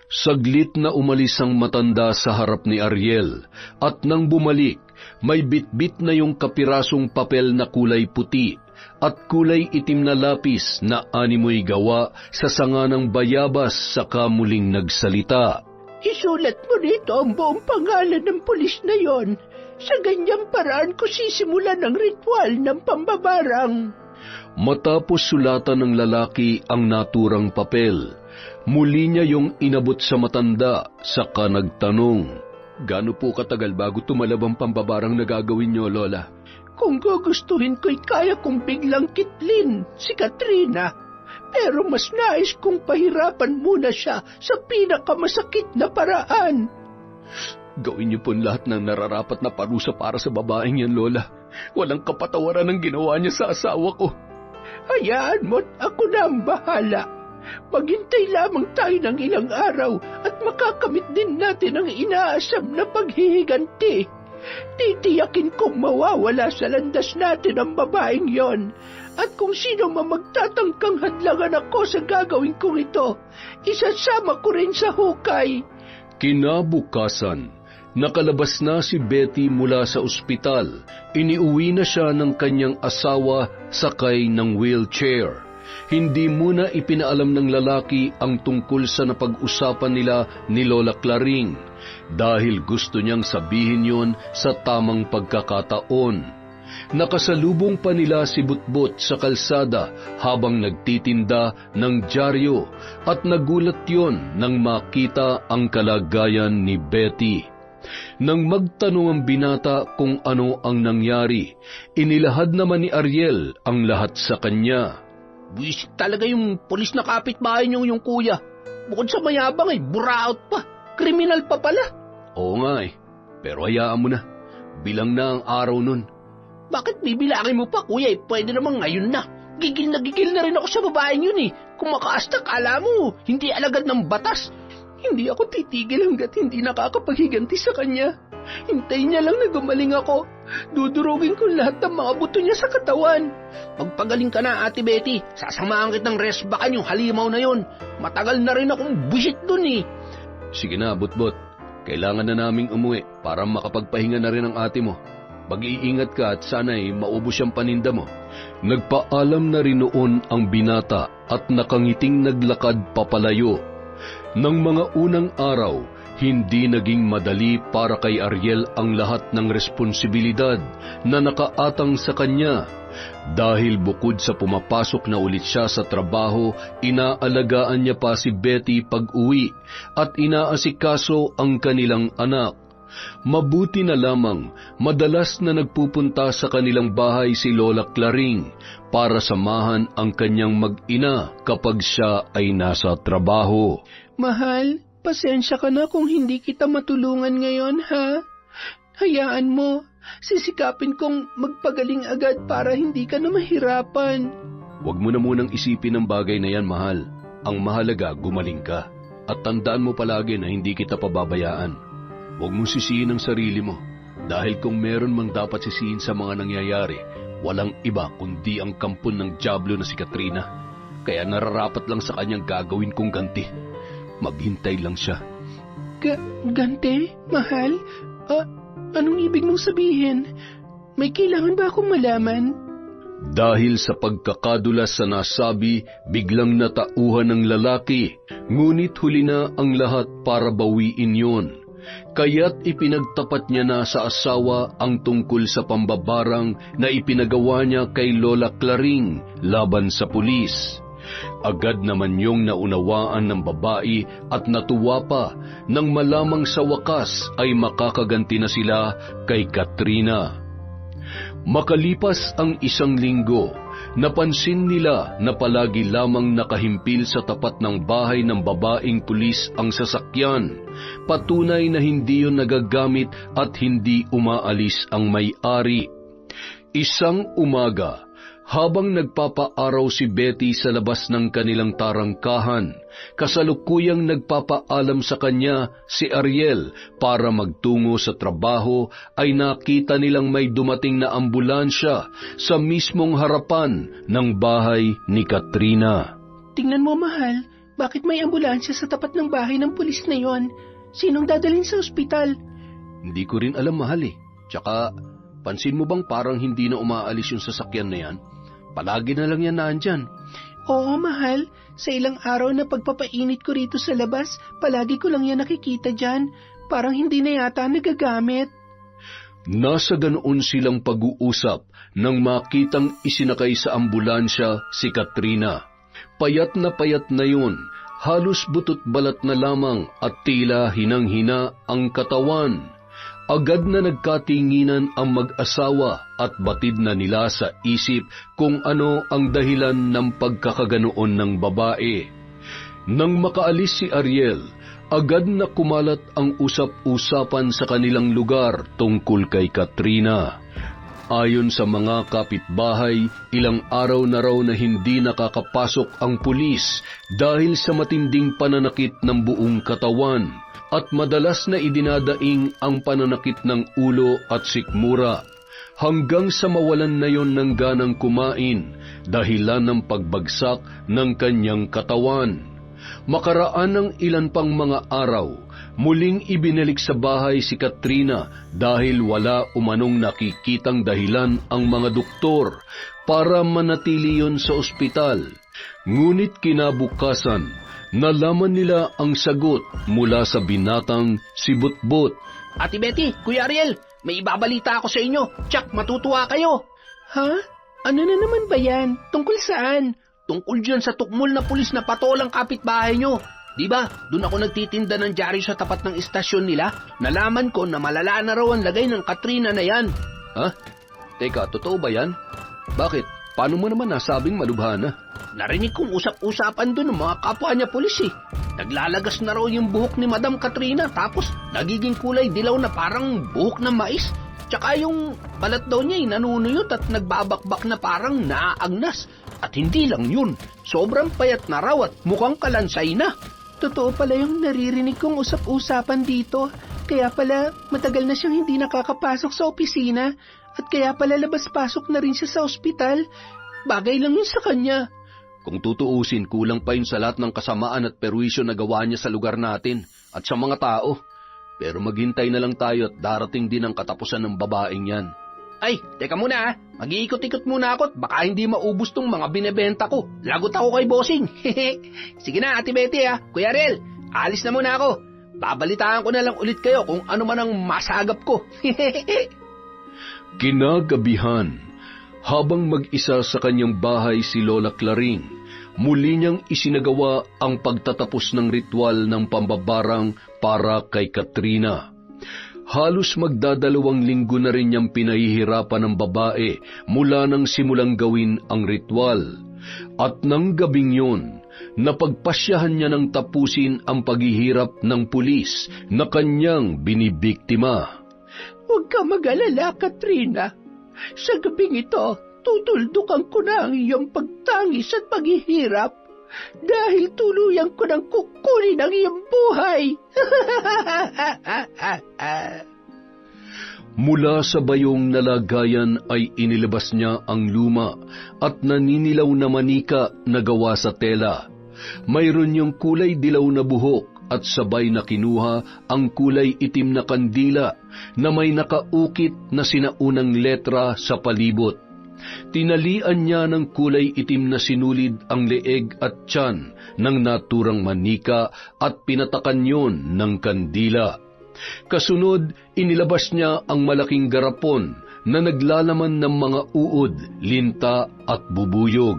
Saglit na umalis ang matanda sa harap ni Ariel at nang bumalik, may bitbit na yung kapirasong papel na kulay puti at kulay itim na lapis na animoy gawa sa sanga ng bayabas saka muling nagsalita. Isulat mo rito ang buong pangalan ng pulis na yon. Sa ganyang paraan ko sisimulan ang ritual ng pambabarang. Matapos sulatan ng lalaki ang naturang papel, muli niya yung inabot sa matanda, saka nagtanong, "Gaano po katagal bago tumalab ang pambabarang na gagawin niyo, Lola?" Kung gugustuhin ko'y kaya kong biglang kitlin si Katrina. Pero mas nais kong pahirapan muna siya sa pinakamasakit na paraan. Gawin niyo po lahat ng nararapat na parusa para sa babaeng yan, Lola. Walang kapatawaran ang ginawa niya sa asawa ko. Hayaan mo't ako na ang bahala. Maghintay lamang tayo ng ilang araw at makakamit din natin ang inaasam na paghihiganti. Titiyakin kong mawawala sa landas natin ang babaeng yon. At kung sino man magtatangkang hadlangan ako sa gagawin kong ito, isasama ko rin sa hukay. Kinabukasan, nakalabas na si Betty mula sa ospital. Iniuwi na siya ng kanyang asawa sakay ng wheelchair. Hindi muna ipinaalam ng lalaki ang tungkol sa napag-usapan nila ni Lola Claring dahil gusto niyang sabihin yon sa tamang pagkakataon. Nakasalubong pa nila si Butbut sa kalsada habang nagtitinda ng dyaryo at nagulat yon nang makita ang kalagayan ni Betty. Nang magtanong ang binata kung ano ang nangyari, inilahad naman ni Ariel ang lahat sa kanya. Buwis talaga yung polis na kapitbahay niyo yung kuya. Bukod sa mayabang ay buraot pa. Kriminal pa pala. Oo nga pero hayaan mo na. Bilang na ang araw nun. Bakit bibilangin mo pa, kuya? Pwede naman ngayon na. Gigil na rin ako sa babaeng yun eh. Kung makaasta, kala mo, hindi alagad ng batas. Hindi ako titigil hanggat hindi nakakapaghiganti sa kanya. Hintayin niya lang na gumaling ako. Dudurugin ko lahat ng mga buto niya sa katawan. Pagpagaling ka na, Ate Betty. Sasamahan kitang resbakan yung halimaw na yun. Matagal na rin akong buwisit dun eh. Sige na, Butbut. Kailangan na naming umuwi para makapagpahinga na rin ang ate mo. Mag-iingat ka at sana'y maubos ang paninda mo. Nagpaalam na rin noon ang binata at nakangiting naglakad papalayo. Nang mga unang araw, hindi naging madali para kay Ariel ang lahat ng responsibilidad na nakaatang sa kanya. Dahil bukod sa pumapasok na ulit siya sa trabaho, inaalagaan niya pa si Betty pag-uwi at inaasikaso ang kanilang anak. Mabuti na lamang madalas na nagpupunta sa kanilang bahay si Lola Claring para samahan ang kanyang mag-ina kapag siya ay nasa trabaho. Mahal, pasensya ka na kung hindi kita matulungan ngayon, ha? Hayaan mo, sisikapin kong magpagaling agad para hindi ka na mahirapan. Huwag mo na munang isipin ang bagay na yan, mahal. Ang mahalaga, gumaling ka. At tandaan mo palagi na hindi kita pababayaan. Huwag mong sisihin ang sarili mo. Dahil kung meron mang dapat sisihin sa mga nangyayari, walang iba kundi ang kampon ng dyablo na si Katrina. Kaya nararapat lang sa kanyang gagawin kong ganti. Maghintay lang siya. Gante? Mahal? Anong ibig mong sabihin? May kailangan ba akong malaman? Dahil sa pagkakadulas sa nasabi, biglang natauhan ng lalaki, ngunit huli na ang lahat para bawiin yon. Kaya't ipinagtapat niya na sa asawa ang tungkol sa pambabarang na ipinagawa niya kay Lola Claring laban sa pulis. Agad naman yung naunawaan ng babae at natuwa pa nang malamang sa wakas ay makakaganti na sila kay Katrina. Makalipas ang 1 linggo, napansin nila na palagi lamang nakahimpil sa tapat ng bahay ng babaeng pulis ang sasakyan. Patunay na hindi yun nagagamit at hindi umaalis ang may-ari. Isang umaga, habang nagpapaaraw si Betty sa labas ng kanilang tarangkahan, kasalukuyang nagpapaalam sa kanya si Ariel para magtungo sa trabaho ay nakita nilang may dumating na ambulansya sa mismong harapan ng bahay ni Katrina. Tingnan mo, mahal, bakit may ambulansya sa tapat ng bahay ng pulis na yon? Sinong dadalhin sa ospital? Hindi ko rin alam, mahal eh. Tsaka, pansin mo bang parang hindi na umaalis yung sasakyan na yan? Palagi na lang yan naandyan. Oo, mahal. Sa ilang araw na pagpapainit ko rito sa labas, palagi ko lang yan nakikita dyan. Parang hindi na yata nagagamit. Nasa ganoon silang pag-uusap nang makitang isinakay sa ambulansya si Katrina. Payat na yun, halos butot balat na lamang at tila hinang-hina ang katawan. Agad na nagkatinginan ang mag-asawa at batid na nila sa isip kung ano ang dahilan ng pagkakaganoon ng babae. Nang makaalis si Ariel, agad na kumalat ang usap-usapan sa kanilang lugar tungkol kay Katrina. Ayon sa mga kapitbahay, ilang araw na raw na hindi nakakapasok ang pulis dahil sa matinding pananakit ng buong katawan. At madalas na idinadaing ang pananakit ng ulo at sikmura, hanggang sa mawalan na yon ng ganang kumain, dahilan ng pagbagsak ng kanyang katawan. Makaraan ng ilan pang mga araw, muling ibinalik sa bahay si Katrina dahil wala umanong nakikitang dahilan ang mga doktor para manatili yon sa ospital. Ngunit kinabukasan, nalaman nila ang sagot mula sa binatang si Butbut. Ate Betty, Kuya Ariel, may ibabalita ako sa inyo. Tsak, matutuwa kayo. Ha? Ano na naman ba yan? Tungkol saan? Tungkol dyan sa tukmol na pulis na patolang kapitbahay nyo. Diba, doon ako nagtitinda ng dyaryo sa tapat ng istasyon nila. Nalaman ko na malala na raw ang lagay ng Katrina na yan. Ha? Teka, totoo ba yan? Bakit? Paano mo naman nasabing malubhana? Narinig kong usap-usapan doon ng mga kapwa niya pulis eh. Naglalagas na raw yung buhok ni Madam Katrina tapos nagiging kulay dilaw na parang buhok ng mais. Tsaka yung balat daw niya ay nanunuyot at nagbabakbak na parang naaagnas. At hindi lang yun, sobrang payat na raw at mukhang kalansay na. Totoo pala yung naririnig kong usap-usapan dito. Kaya pala matagal na siyang hindi nakakapasok sa opisina at kaya pala labas-pasok na rin siya sa ospital. Bagay lang yun sa kanya. Kung tutuusin, kulang pa yun sa lahat ng kasamaan at perwisyo na gawa niya sa lugar natin at sa mga tao. Pero maghintay na lang tayo at darating din ang katapusan ng babaeng yan. Ay, teka muna ha. Mag-iikot-ikot muna ako at baka hindi maubos tong mga binebenta ko. Lagot ako kay bossing. Sige na, Ate Betty ha. Kuya Ariel, alis na muna ako. Babalitaan ko na lang ulit kayo kung ano man ang masagap ko. Kinagabihan, habang mag-isa sa kanyang bahay si Lola Claring, muli niyang isinagawa ang pagtatapos ng ritual ng pambabarang para kay Katrina. Halos magdadalawang linggo na rin niyang pinahihirapan ng babae mula nang simulang gawin ang ritual. At nang gabing yun, napagpasyahan niya ng tapusin ang paghihirap ng pulis na kanyang binibiktima. Huwag ka mag-alala, Katrina. Sa gabing ito, tutuldukan ko na ang iyong pagtangis at paghihirap dahil tuluyan ko nang kukunin ang iyong buhay. Mula sa bayong nalagayan ay inilabas niya ang luma at naninilaw na manika na gawa sa tela. Mayroon yung kulay dilaw na buhok at sabay na kinuha ang kulay itim na kandila na may nakaukit na sinaunang letra sa palibot. Tinalian niya ng kulay itim na sinulid ang leeg at tiyan ng naturang manika at pinatakan yon ng kandila. Kasunod, inilabas niya ang malaking garapon na naglalaman ng mga uod, linta at bubuyog.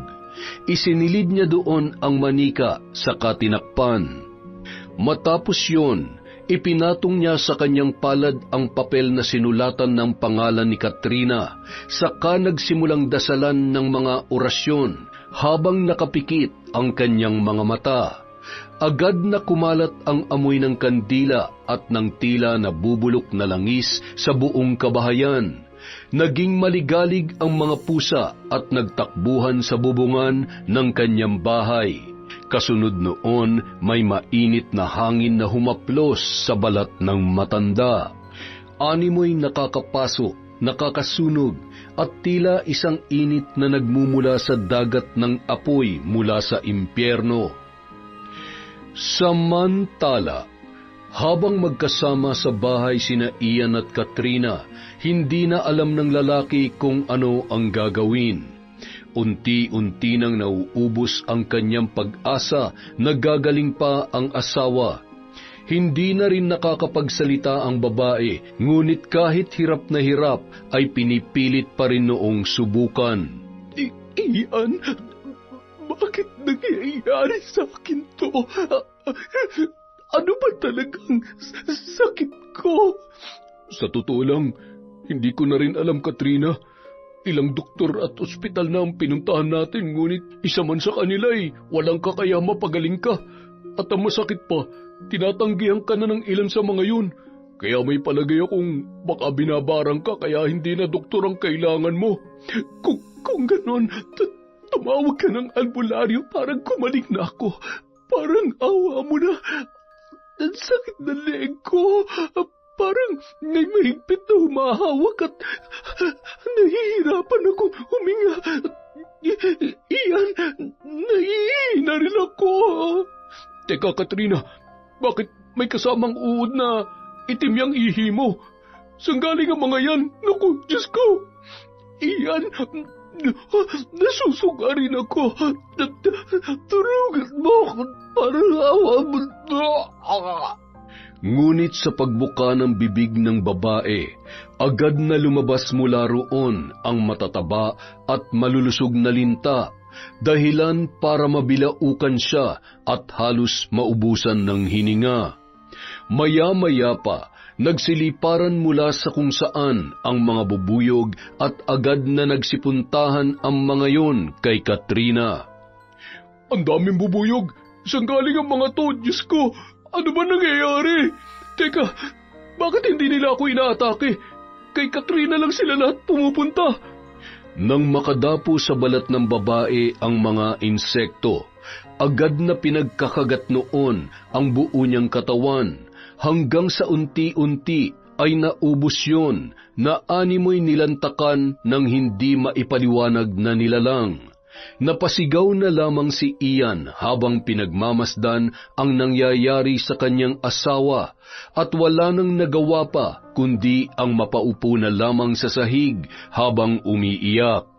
Isinilid niya doon ang manika sa katinakpan. Matapos yon, ipinatong niya sa kanyang palad ang papel na sinulatan ng pangalan ni Katrina, saka nagsimulang dasalan ng mga orasyon habang nakapikit ang kanyang mga mata. Agad na kumalat ang amoy ng kandila at ng tila na bubulok na langis sa buong kabahayan. Naging maligalig ang mga pusa at nagtakbuhan sa bubungan ng kanyang bahay. Kasunod noon, may mainit na hangin na humaplos sa balat ng matanda. Animoy nakakapasok, nakakasunog, at tila isang init na nagmumula sa dagat ng apoy mula sa impyerno. Samantala, habang magkasama sa bahay sina Ian at Katrina, hindi na alam ng lalaki kung ano ang gagawin. Unti-unti nang nauubos ang kanyang pag-asa na gagaling pa ang asawa. Hindi na rin nakakapagsalita ang babae, ngunit kahit hirap na hirap ay pinipilit pa rin noong subukan. Ian, bakit nangyayari sa akin to? Ano ba talagang sakit ko? Sa totoo lang, hindi ko na rin alam, Katrina. Ilang doktor at ospital na ang pinuntahan natin, ngunit isa man sa kanila ay walang kakaya mapagaling ka. At ang masakit pa, tinatanggihan ka na ng ilan sa mga yun. Kaya may palagay akong baka binabarang ka kaya hindi na doktor ang kailangan mo. Kung ganon, tumawag ka ng albularyo para gumaling na ako. Parang awa mo na. Ang sakit na leeg ko. Parang may mahigpit na humahawak at nahihirapan akong huminga. Iyan, nahihina rin ako. Teka, Katrina, bakit may kasamang uod na itim yang ihi mo? Saan galing ang mga yan? Naku, Diyos ko! Iyan, nasusuga rin ako. Turugan mo ako para awa mo. Ngunit sa pagbuka ng bibig ng babae, agad na lumabas mula roon ang matataba at malulusog na linta, dahilan para mabilaukan siya at halos maubusan ng hininga. Maya-maya pa, nagsiliparan mula sa kung saan ang mga bubuyog at agad na nagsipuntahan ang mga yon kay Katrina. Ang daming bubuyog! Saan galing ang mga to? Diyos ko! Ano ba nangyayari? Teka, bakit hindi nila ako inaatake? Kay Katrina lang sila lahat pumupunta. Nang makadapo sa balat ng babae ang mga insekto, agad na pinagkakagat noon ang buo niyang katawan, hanggang sa unti-unti ay naubos yun na animoy nilantakan ng hindi maipaliwanag na nilalang. Napasigaw na lamang si Ian habang pinagmamasdan ang nangyayari sa kanyang asawa at wala nang nagawa pa kundi ang mapaupo na lamang sa sahig habang umiiyak.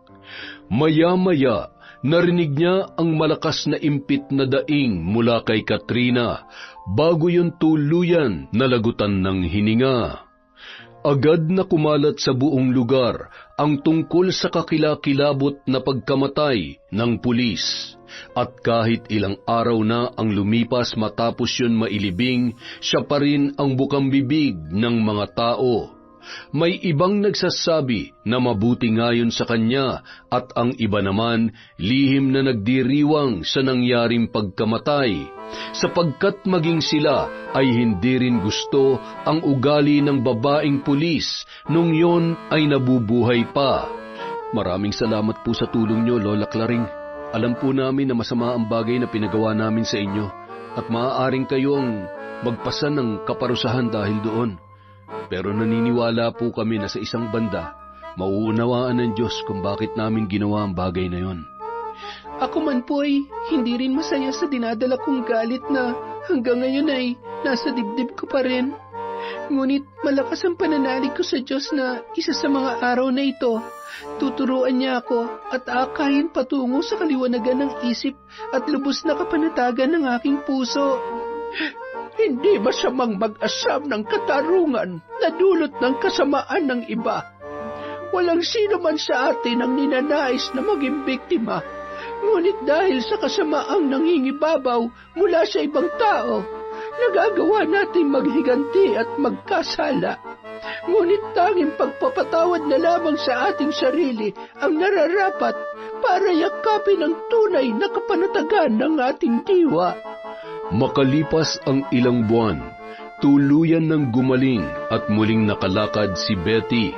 Maya-maya, narinig niya ang malakas na impit na daing mula kay Katrina bago yun tuluyan na lagutan ng hininga. Agad na kumalat sa buong lugar ang tungkol sa kakilakilabot na pagkamatay ng pulis. At kahit ilang araw na ang lumipas matapos yun mailibing, siya pa rin ang bukang bibig ng mga tao. May ibang nagsasabi na mabuti ngayon sa kanya at ang iba naman lihim na nagdiriwang sa nangyaring pagkamatay, sapagkat maging sila ay hindi rin gusto ang ugali ng babaeng pulis nung yon ay nabubuhay pa. Maraming salamat po sa tulong nyo, Lola Claring. Alam po namin na masama ang bagay na pinagawa namin sa inyo at maaaring kayong magpasan ng kaparusahan dahil doon. Pero naniniwala po kami na sa isang banda, mauunawaan ng Diyos kung bakit namin ginawa ang bagay na yon. Ako man po ay hindi rin masaya sa dinadala kong galit na hanggang ngayon ay nasa dibdib ko pa rin. Ngunit malakas ang pananalig ko sa Diyos na isa sa mga araw na ito, tuturuan niya ako at aakayin patungo sa kaliwanagan ng isip at lubos na kapanatagan ng aking puso. Hindi masamang mag-asam ng katarungan na dulot ng kasamaan ng iba. Walang sino man sa atin ang ninanais na maging biktima. Ngunit dahil sa kasamaang nangingibabaw mula sa ibang tao, nagagawa natin maghiganti at magkasala. Ngunit tanging pagpapatawad na lamang sa ating sarili ang nararapat para yakapin ang tunay na kapanatagan ng ating diwa. Makalipas ang ilang buwan, tuluyan ng gumaling at muling nakalakad si Betty.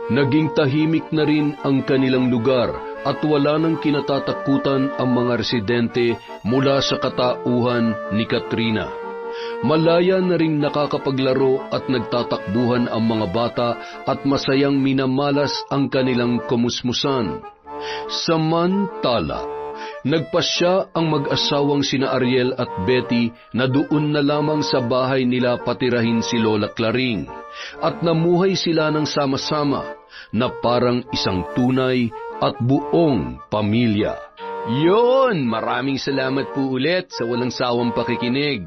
Naging tahimik na rin ang kanilang lugar at wala nang kinatatakutan ang mga residente mula sa katauhan ni Katrina. Malaya na ring nakakapaglaro at nagtatakbuhan ang mga bata at masayang minamalas ang kanilang kumusmusan. Samantala, nagpasya ang mag-asawang sina Ariel at Betty na doon na lamang sa bahay nila patirahin si Lola Claring at namuhay sila ng sama-sama na parang isang tunay at buong pamilya. Yon! Maraming salamat po ulit sa walang sawang pakikinig.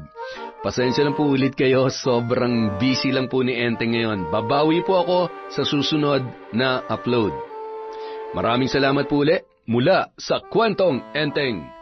Pasensya lang po ulit kayo, sobrang busy lang po ni Enteng ngayon. Babawi po ako sa susunod na upload. Maraming salamat po ulit mula sa Kwentong Enteng.